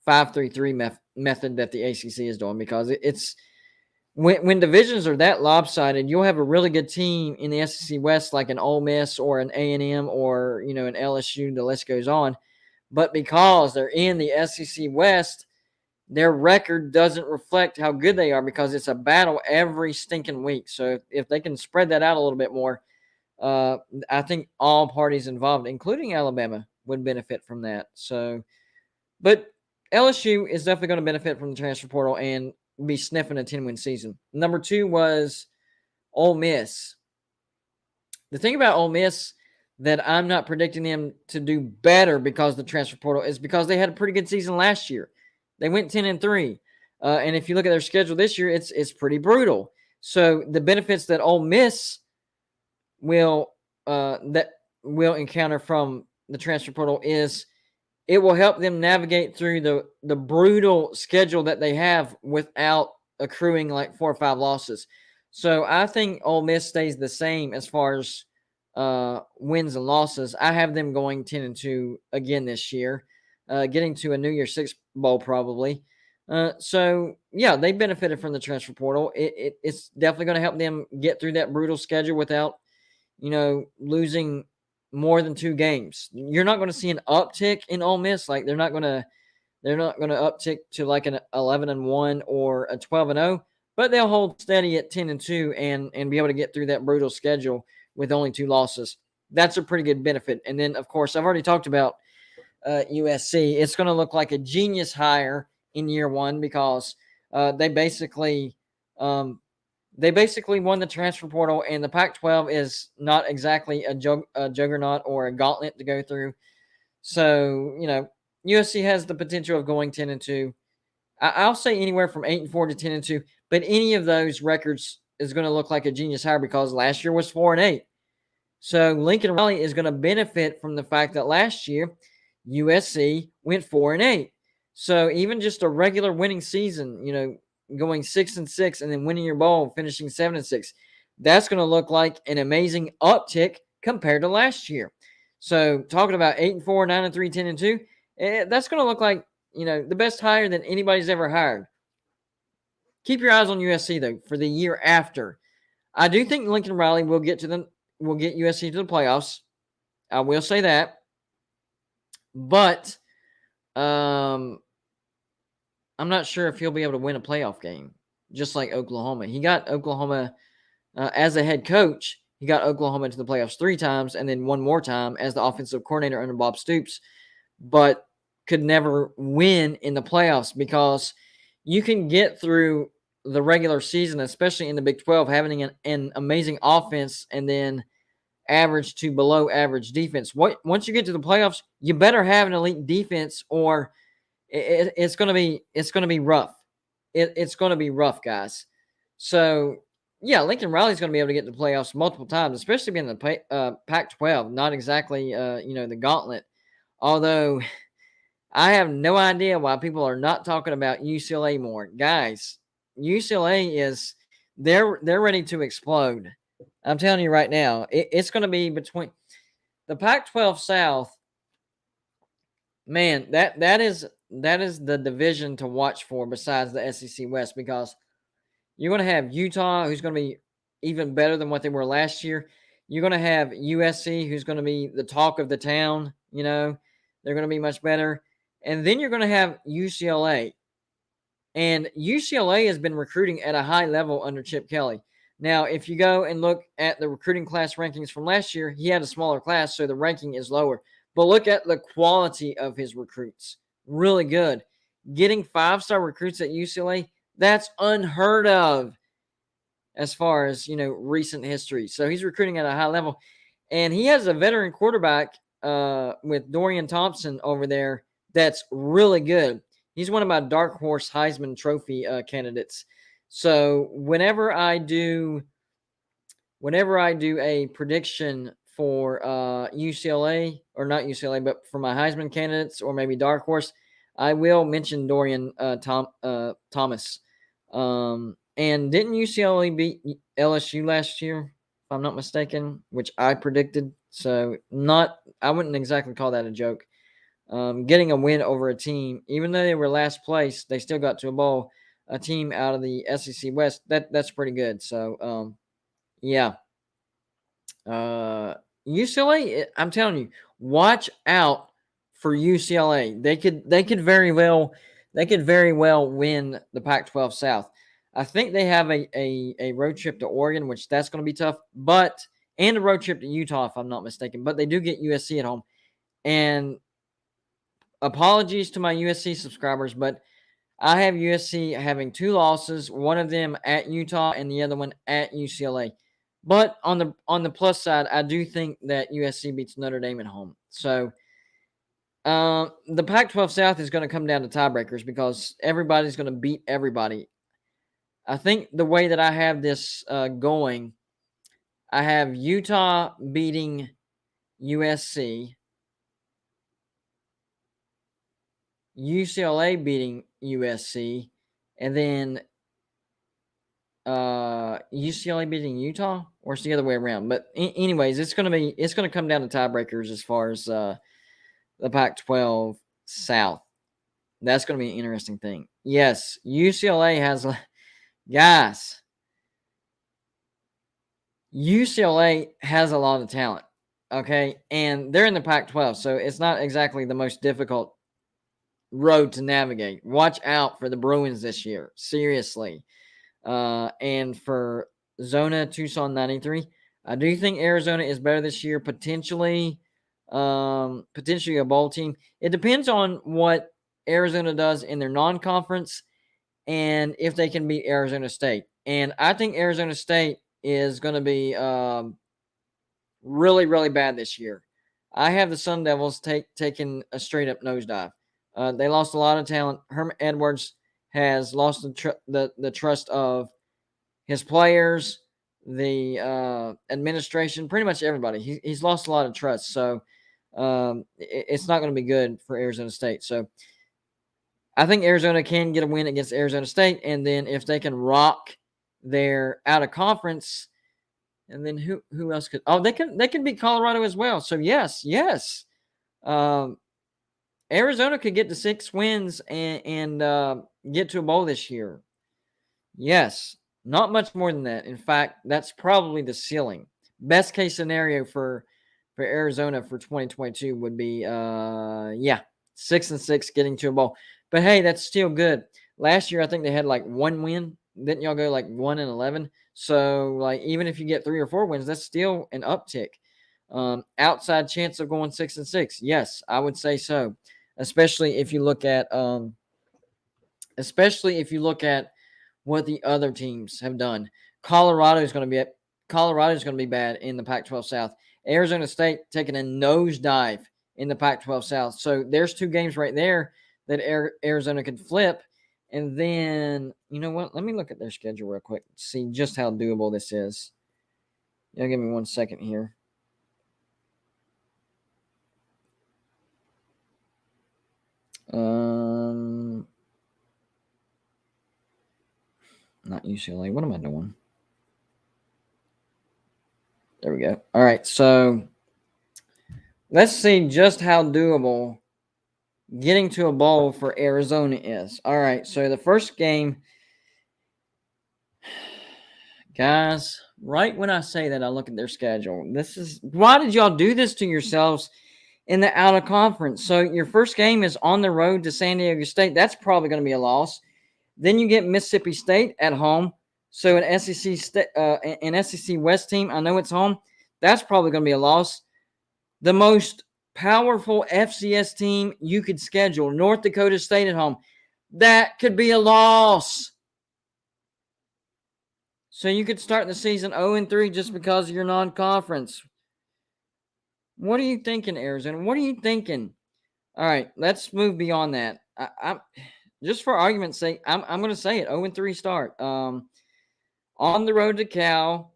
5-3-3 method that the ACC is doing, because it's when divisions are that lopsided, you'll have a really good team in the SEC West, like an Ole Miss or an A&M or an LSU. The list goes on. But because they're in the SEC West, their record doesn't reflect how good they are, because it's a battle every stinking week. So if they can spread that out a little bit more, I think all parties involved, including Alabama, would benefit from that. So, but LSU is definitely going to benefit from the transfer portal and be sniffing a 10-win season. Number 2 was Ole Miss. The thing about Ole Miss that I'm not predicting them to do better because of the transfer portal is because they had a pretty good season last year. They went 10-3. And if you look at their schedule this year, it's pretty brutal. So the benefits that Ole Miss will encounter from the transfer portal is it will help them navigate through the brutal schedule that they have without accruing like 4 or 5 losses. So I think Ole Miss stays the same as far as wins and losses. I have them going 10-2 again this year, getting to a New Year's Six bowl probably. So yeah, they benefited from the transfer portal. It's definitely going to help them get through that brutal schedule without, losing more than 2 games. You're not going to see an uptick in Ole Miss. Like they're not going to uptick to like an 11-1 or a 12-0, but they'll hold steady at 10-2 and be able to get through that brutal schedule with only 2 losses. That's a pretty good benefit. And then of course I've already talked about USC. It's going to look like a genius hire in year 1 because they basically won the transfer portal, and the Pac-12 is not exactly a juggernaut or a gauntlet to go through. So USC has the potential of going 10-2. I'll say anywhere from 8-4 to 10-2, but any of those records is going to look like a genius hire because last year was 4-8. So Lincoln Riley is going to benefit from the fact that last year USC went 4-8. So even just a regular winning season, going 6-6 and then winning your bowl, finishing 7-6, that's going to look like an amazing uptick compared to last year. So talking about 8-4, 9-3, 10-2, that's going to look like the best hire that anybody's ever hired. Keep your eyes on USC though for the year after. I do think Lincoln Riley will get USC to the playoffs. I will say that. But I'm not sure if he'll be able to win a playoff game, just like Oklahoma. He got Oklahoma as a head coach. He got Oklahoma to the playoffs 3 times and then one more time as the offensive coordinator under Bob Stoops, but could never win in the playoffs because you can get through the regular season, especially in the Big 12, having an amazing offense and then average to below average defense. Once you get to the playoffs, you better have an elite defense, or it's going to be rough. It's going to be rough, guys. So yeah, Lincoln Riley's going to be able to get to the playoffs multiple times, especially being in the Pac-12. Not exactly the gauntlet. Although I have no idea why people are not talking about UCLA more, guys. UCLA is they're ready to explode. I'm telling you right now, it's going to be between the Pac-12 South. Man, that is the division to watch for besides the SEC West, because you're going to have Utah, who's going to be even better than what they were last year. You're going to have USC, who's going to be the talk of the town. They're going to be much better. And then you're going to have UCLA. And UCLA has been recruiting at a high level under Chip Kelly. Now, if you go and look at the recruiting class rankings from last year, he had a smaller class, so the ranking is lower. But look at the quality of his recruits. Really good. Getting 5-star recruits at UCLA, that's unheard of as far as, recent history. So he's recruiting at a high level. And he has a veteran quarterback with Dorian Thompson over there that's really good. He's one of my dark horse Heisman Trophy candidates. So whenever I do a prediction for UCLA, or not UCLA, but for my Heisman candidates or maybe dark horse, I will mention Dorian Thomas. And didn't UCLA beat LSU last year, if I'm not mistaken, which I predicted? So I wouldn't exactly call that a joke. Getting a win over a team, even though they were last place, they still got to a bowl. A team out of the SEC West, that's pretty good. So, yeah. UCLA, I'm telling you, watch out for UCLA. They could very well win the Pac-12 South. I think they have a road trip to Oregon, which that's going to be tough, and a road trip to Utah, if I'm not mistaken. But they do get USC at home. And apologies to my USC subscribers, but I have USC having 2 losses, one of them at Utah and the other one at UCLA. But on the plus side, I do think that USC beats Notre Dame at home. So the Pac-12 South is going to come down to tiebreakers because everybody's going to beat everybody. I think the way that I have this going, I have Utah beating USC, UCLA beating USC, and then UCLA beating Utah, or it's the other way around. But anyways, it's gonna come down to tiebreakers as far as the Pac-12 South. That's gonna be an interesting thing. Yes, UCLA has guys. UCLA has a lot of talent. Okay, and they're in the Pac-12, so it's not exactly the most difficult road to navigate. Watch out for the Bruins this year, seriously. And for Zona Tucson 93, I do think Arizona is better this year, potentially a bowl team. It depends on what Arizona does in their non-conference and if they can beat Arizona State. And I think Arizona State is going to be really, really bad this year. I have the Sun Devils taking a straight up nosedive. They lost a lot of talent. Herman Edwards has lost the trust of his players, the administration, pretty much everybody. He's lost a lot of trust. So it's not going to be good for Arizona State. So I think Arizona can get a win against Arizona State. And then if they can rock their out of conference, and then who else could? Oh, they can beat Colorado as well. So yes. Arizona could get to 6 wins and get to a bowl this year. Yes, not much more than that. In fact, that's probably the ceiling. Best case scenario for Arizona for 2022 would be 6-6 getting to a bowl. But hey, that's still good. Last year I think they had like 1 win. Didn't y'all go like 1-11? So like even if you get 3 or 4 wins, that's still an uptick. Outside chance of going 6-6. Yes, I would say so. Especially if you look at what the other teams have done. Colorado is going to be bad in the Pac-12 South. Arizona State taking a nosedive in the Pac-12 South. So there's 2 games right there that Arizona could flip. And then, you know what? Let me look at their schedule real quick. See just how doable this is. Y'all give me 1 second here. Not UCLA. What am I doing? There we go. All right, so let's see just how doable getting to a bowl for Arizona is. All right, so the first game, guys, right when I say that, I look at their schedule. Why did y'all do this to yourselves in the out of conference? So your first game is on the road to San Diego State. That's probably going to be a loss. Then you get Mississippi State at home. So an SEC West team, I know it's home. That's probably going to be a loss. The most powerful FCS team you could schedule, North Dakota State at home. That could be a loss. So you could start the season 0-3 just because of your non-conference. What are you thinking, Arizona? What are you thinking? All right, let's move beyond that. I'm just for argument's sake, I'm going to say it. 0-3 start. On the road to Cal.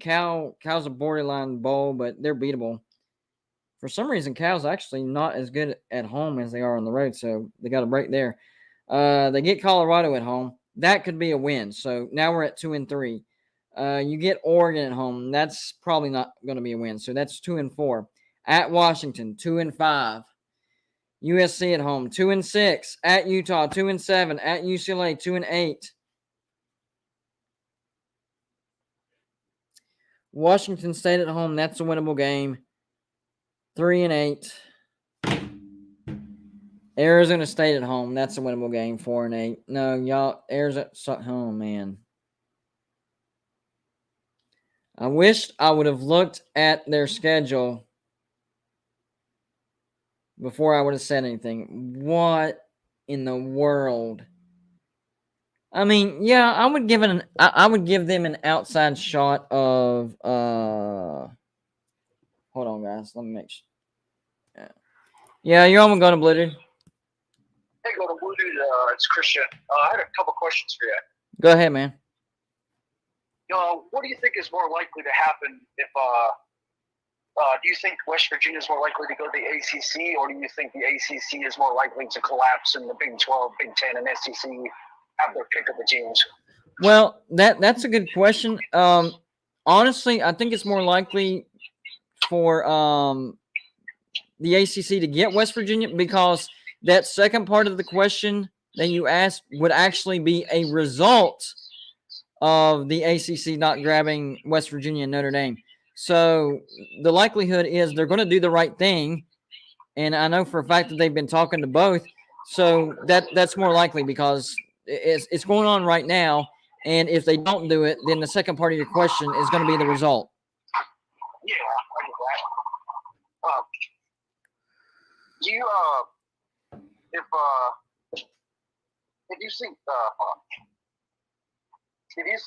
Cal's a borderline bowl, but they're beatable. For some reason, Cal's actually not as good at home as they are on the road, so they got a break there. They get Colorado at home. That could be a win. So now we're at 2-3. You get Oregon at home. That's probably not going to be a win. So that's 2-4. At Washington, 2-5. USC at home, 2-6. At Utah, 2-7. At UCLA, 2-8. Washington State at home, that's a winnable game. 3-8. Arizona State at home, that's a winnable game. 4-8. No, y'all, Arizona. Oh man. I wished I would have looked at their schedule before I would have said anything. What in the world? I mean, yeah, I would give them an outside shot of hold on, guys. Let me make sure. Yeah, you're on going to Blue Dude. Hey, go to Blue Dude. It's Christian. I had a couple questions for you. Go ahead, man. What do you think is more likely to happen if do you think West Virginia is more likely to go to the ACC, or do you think the ACC is more likely to collapse and the Big 12, Big 10, and SEC have their pick of the teams? Well, that's a good question. Honestly, I think it's more likely for the ACC to get West Virginia because that second part of the question that you asked would actually be a result of the ACC not grabbing West Virginia and Notre Dame. So the likelihood is they're going to do the right thing. And I know for a fact that they've been talking to both. So that's more likely because it's going on right now. And if they don't do it, then the second part of your question is going to be the result. Yeah, I get that. Do you if you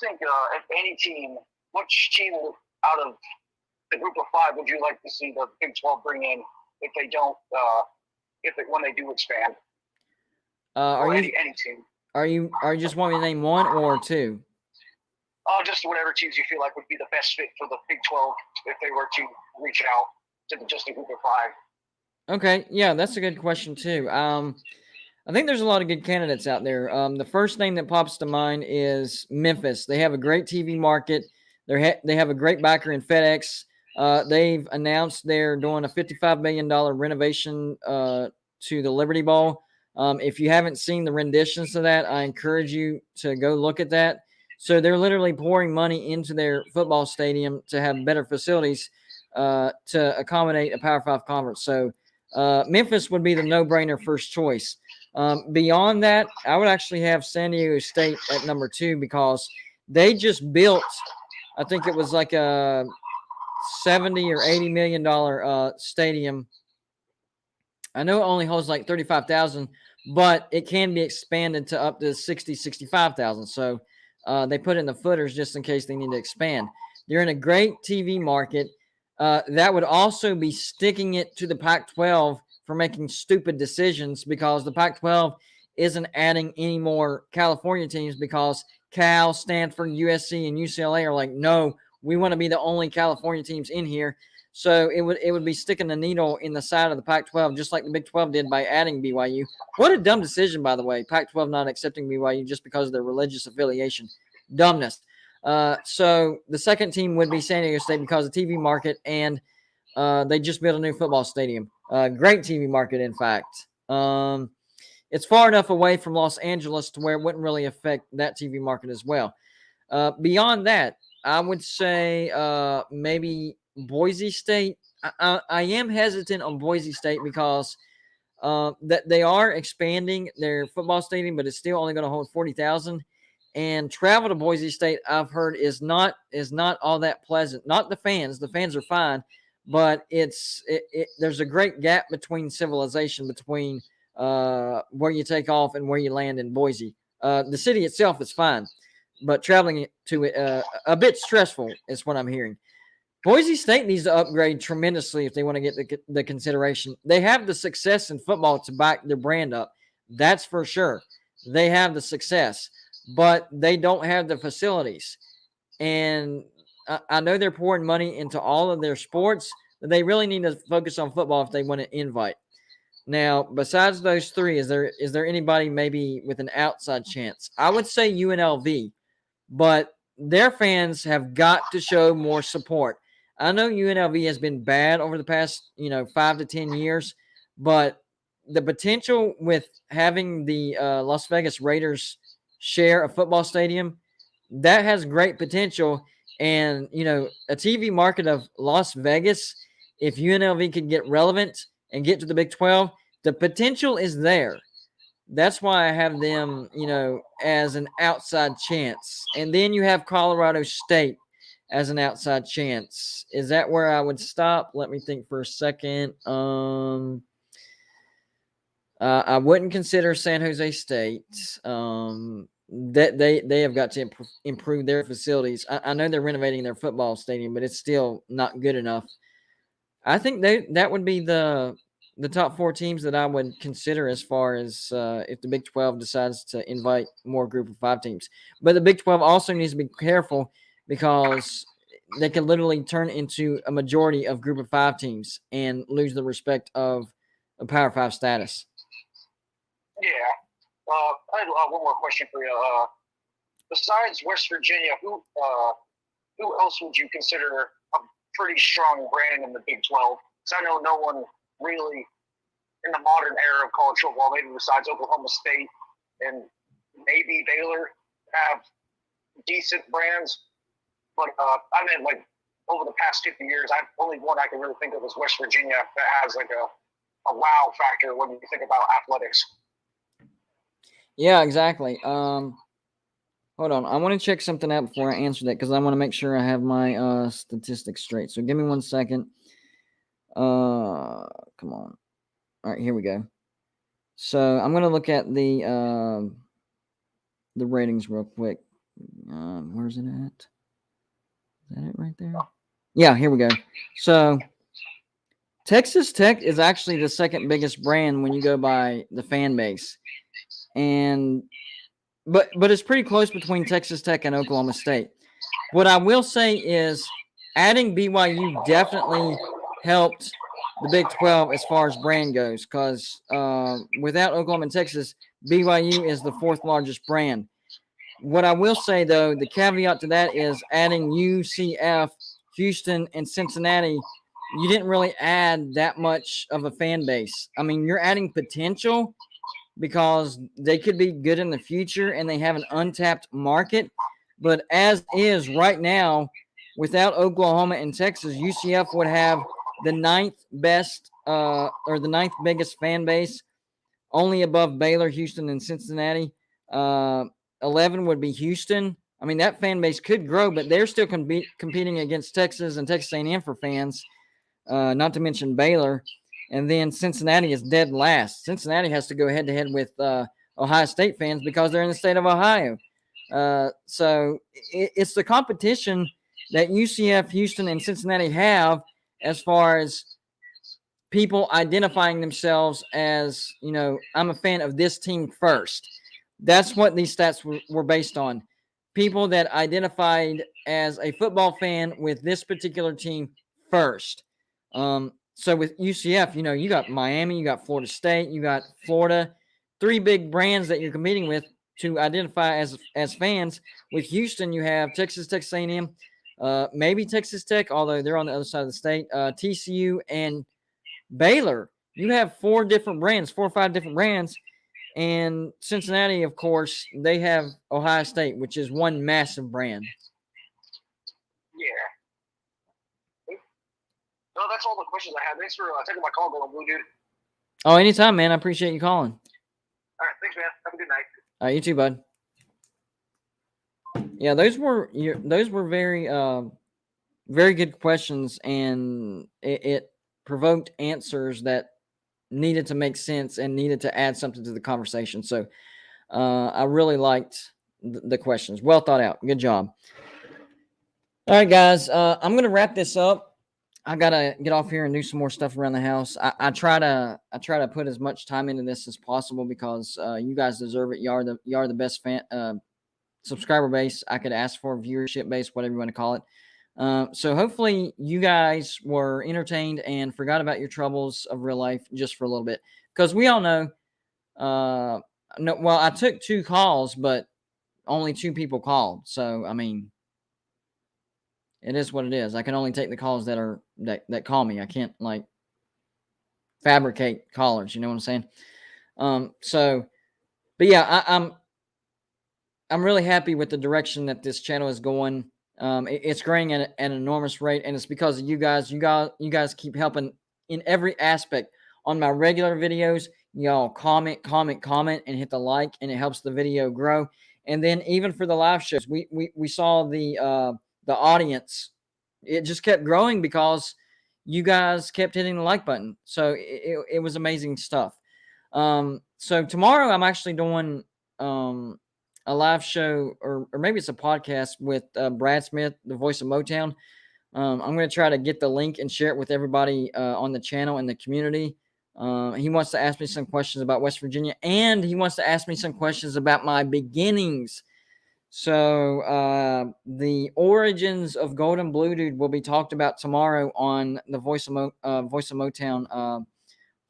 think if any team, which team out of the group of five would you like to see the Big 12 bring in if they don't when they do expand? Any team? Are you just wanting to name one or two? Just whatever teams you feel like would be the best fit for the Big 12 if they were to reach out to just a group of five. Okay, yeah, that's a good question too. I think there's a lot of good candidates out there. The first name that pops to mind is Memphis. They have a great TV market. They have a great backer in FedEx. They've announced they're doing a $55 million renovation to the Liberty Bowl. If you haven't seen the renditions of that, I encourage you to go look at that. So they're literally pouring money into their football stadium to have better facilities to accommodate a Power 5 conference. So Memphis would be the no-brainer first choice. Beyond that, I would actually have San Diego State at number 2 because they just built, I think it was like a $70 or $80 million stadium. I know it only holds like 35,000, but it can be expanded to up to 60, 65,000. So they put in the footers just in case they need to expand. They're in a great TV market. That would also be sticking it to the Pac-12 for making stupid decisions because the Pac-12 isn't adding any more California teams because Cal, Stanford, USC, and UCLA are like, no, we want to be the only California teams in here. So it would be sticking the needle in the side of the Pac-12, just like the Big 12 did by adding BYU. What a dumb decision, by the way, Pac-12 not accepting BYU just because of their religious affiliation. Dumbness. So the second team would be San Diego State because of the TV market, and they just built a new football stadium. Great TV market, in fact. It's far enough away from Los Angeles to where it wouldn't really affect that TV market as well. Beyond that, I would say maybe Boise State. I am hesitant on Boise State because that they are expanding their football stadium, but it's still only going to hold 40,000. And travel to Boise State, I've heard, is not all that pleasant. Not the fans. The fans are fine, but there's a great gap between civilization between where you take off and where you land in Boise. The city itself is fine, but traveling to it a bit stressful is what I'm hearing. Boise State needs to upgrade tremendously if they want to get the consideration. They have the success in football to back their brand up. That's for sure. They have the success, but they don't have the facilities. And I know they're pouring money into all of their sports, but they really need to focus on football if they want to invite. Now, besides those three, is there anybody maybe with an outside chance? I would say UNLV, but their fans have got to show more support. I know UNLV has been bad over the past, 5 to 10 years, but the potential with having the Las Vegas Raiders share a football stadium, that has great potential. And, a TV market of Las Vegas, if UNLV could get relevant and get to the Big 12, the potential is there. That's why I have them, as an outside chance. And then you have Colorado State as an outside chance. Is that where I would stop? Let me think for a second. I wouldn't consider San Jose State. That they have got to improve their facilities. I know they're renovating their football stadium, but it's still not good enough. I think that would be the top 4 teams that I would consider as far as if the Big 12 decides to invite more group of 5 teams. But the Big 12 also needs to be careful because they could literally turn into a majority of group of 5 teams and lose the respect of a Power 5 status. Yeah. I had one more question for you. Besides West Virginia, who else would you consider a pretty strong brand in the Big 12? Because I know no one really in the modern era of college football, maybe besides Oklahoma State and maybe Baylor have decent brands. But I mean, like, over the past 50 years, only one I can really think of is West Virginia that has like a wow factor when you think about athletics. Yeah, exactly. Hold on. I want to check something out before I answer that because I want to make sure I have my statistics straight. So give me 1 second. Come on. All right, here we go. So I'm going to look at the ratings real quick. Where's it at? Is that it right there? Yeah, here we go. So Texas Tech is actually the second biggest brand when you go by the fan base. But it's pretty close between Texas Tech and Oklahoma State. What I will say is adding BYU definitely helped the Big 12 as far as brand goes because without Oklahoma and Texas, BYU is the fourth largest brand. What I will say, though, the caveat to that is adding UCF, Houston, and Cincinnati, you didn't really add that much of a fan base. I mean, you're adding potential because they could be good in the future and they have an untapped market. But as is right now, without Oklahoma and Texas, UCF would have the ninth best or the ninth biggest fan base, only above Baylor, Houston, and Cincinnati. 11 would be Houston. I mean, that fan base could grow, but they're still competing against Texas and Texas A&M for fans, not to mention Baylor. And then Cincinnati is dead last. Cincinnati has to go head-to-head with Ohio State fans because they're in the state of Ohio. So it's the competition that UCF, Houston, and Cincinnati have as far as people identifying themselves as, I'm a fan of this team first. That's what these stats were based on. People that identified as a football fan with this particular team first. So with UCF, you got Miami, you got Florida State, you got Florida, three big brands that you're competing with to identify as fans. With Houston, you have Texas A&M, maybe Texas Tech, although they're on the other side of the state, TCU, and Baylor. You have four or five different brands. And Cincinnati, of course, they have Ohio State, which is one massive brand. Yeah. No, that's all the questions I have. Thanks for taking my call, Golden Blue Dude. Oh, anytime, man. I appreciate you calling. All right, thanks, man. Have a good night. All right, you too, bud. Yeah, those were very very good questions, and it provoked answers that needed to make sense and needed to add something to the conversation. So I really liked the questions. Well thought out. Good job. All right, guys. I'm going to wrap this up. I got to get off here and do some more stuff around the house. I try to put as much time into this as possible because you guys deserve it. You are the best fan subscriber base I could ask for, viewership base, whatever you want to call it. So hopefully you guys were entertained and forgot about your troubles of real life just for a little bit, because we all know, I took 2 calls, but only 2 people called. So, I mean, it is what it is. I can only take the calls that call me. I can't fabricate callers. You know what I'm saying? But yeah, I'm really happy with the direction that this channel is going. It's growing at an enormous rate, and it's because of you guys. You guys keep helping in every aspect. On my regular videos, y'all comment, and hit the like, and it helps the video grow. And then even for the live shows, we saw the audience. It just kept growing because you guys kept hitting the like button. So it was amazing stuff. So tomorrow I'm actually doing a live show, or maybe it's a podcast with Brad Smith, the voice of Motown. I'm going to try to get the link and share it with everybody on the channel and the community. He wants to ask me some questions about West Virginia, and he wants to ask me some questions about my beginnings. So the origins of Golden Blue Dude will be talked about tomorrow on the Voice of Motown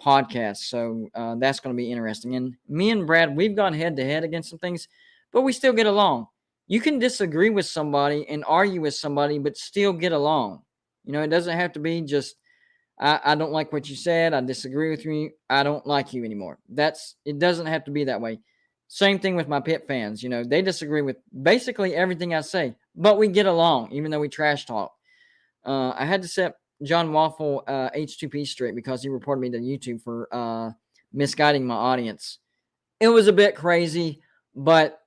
podcast. So that's going to be interesting. And me and Brad, we've gone head to head against some things, but we still get along. You can disagree with somebody and argue with somebody, but still get along. It doesn't have to be just, I don't like what you said. I disagree with you. I don't like you anymore. It doesn't have to be that way. Same thing with my Pitt fans. You know, they disagree with basically everything I say, but we get along, even though we trash talk. I had to set John Waffle H2P straight because he reported me to YouTube for misguiding my audience. It was a bit crazy, but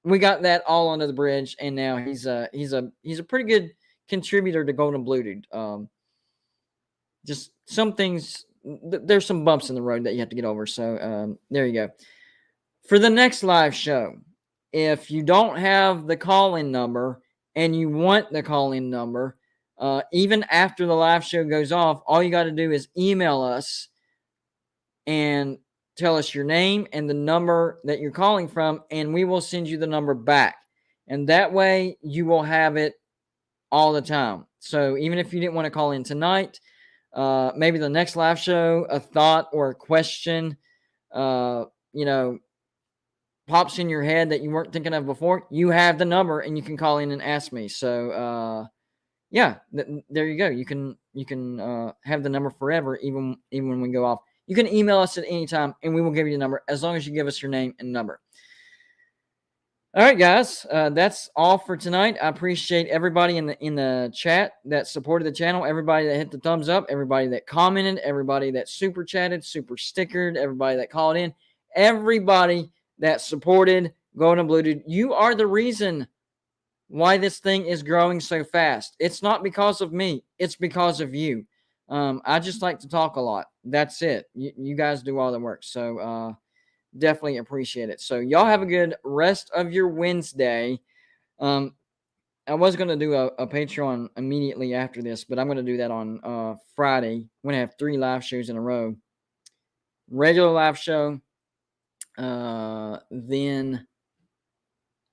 we got that all under the bridge, and now he's a pretty good contributor to Golden Blue Dude. Just some things, there's some bumps in the road that you have to get over. So there you go. For the next live show, if you don't have the call-in number and you want the call-in number, even after the live show goes off, all you got to do is email us and tell us your name and the number that you're calling from, and we will send you the number back. And that way you will have it all the time. So even if you didn't want to call in tonight, maybe the next live show, a thought or a question, pops in your head that you weren't thinking of before, you have the number and you can call in and ask me. So, there you go. You can have the number forever, even when we go off. You can email us at any time, and we will give you the number as long as you give us your name and number. All right, guys, that's all for tonight. I appreciate everybody in the chat that supported the channel, everybody that hit the thumbs up, everybody that commented, everybody that super chatted, super stickered, everybody that called in, everybody that supported Golden Blue Dude. You are the reason why this thing is growing so fast. It's not because of me. It's because of you. I just like to talk a lot. That's it. You guys do all the work. So definitely appreciate it. So y'all have a good rest of your Wednesday. I was going to do a Patreon immediately after this, but I'm going to do that on Friday. I'm going to have 3 live shows in a row. Regular live show. Then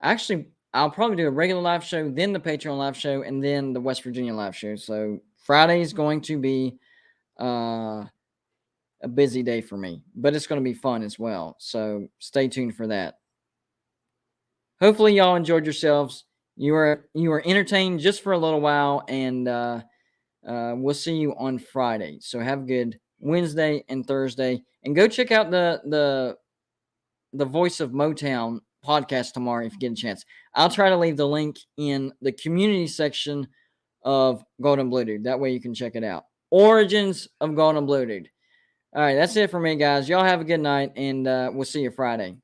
actually, I'll probably do a regular live show, then the Patreon live show, and then the West Virginia live show. So Friday is going to be a busy day for me, but it's going to be fun as well. So stay tuned for that. Hopefully y'all enjoyed yourselves. You were entertained just for a little while, and we'll see you on Friday. So have a good Wednesday and Thursday, and go check out the Voice of Motown podcast tomorrow if you get a chance. I'll try to leave the link in the community section of Golden Blue Dude. That way you can check it out. Origins of Golden Blue Dude. All right, that's it for me, guys. Y'all have a good night, and we'll see you Friday.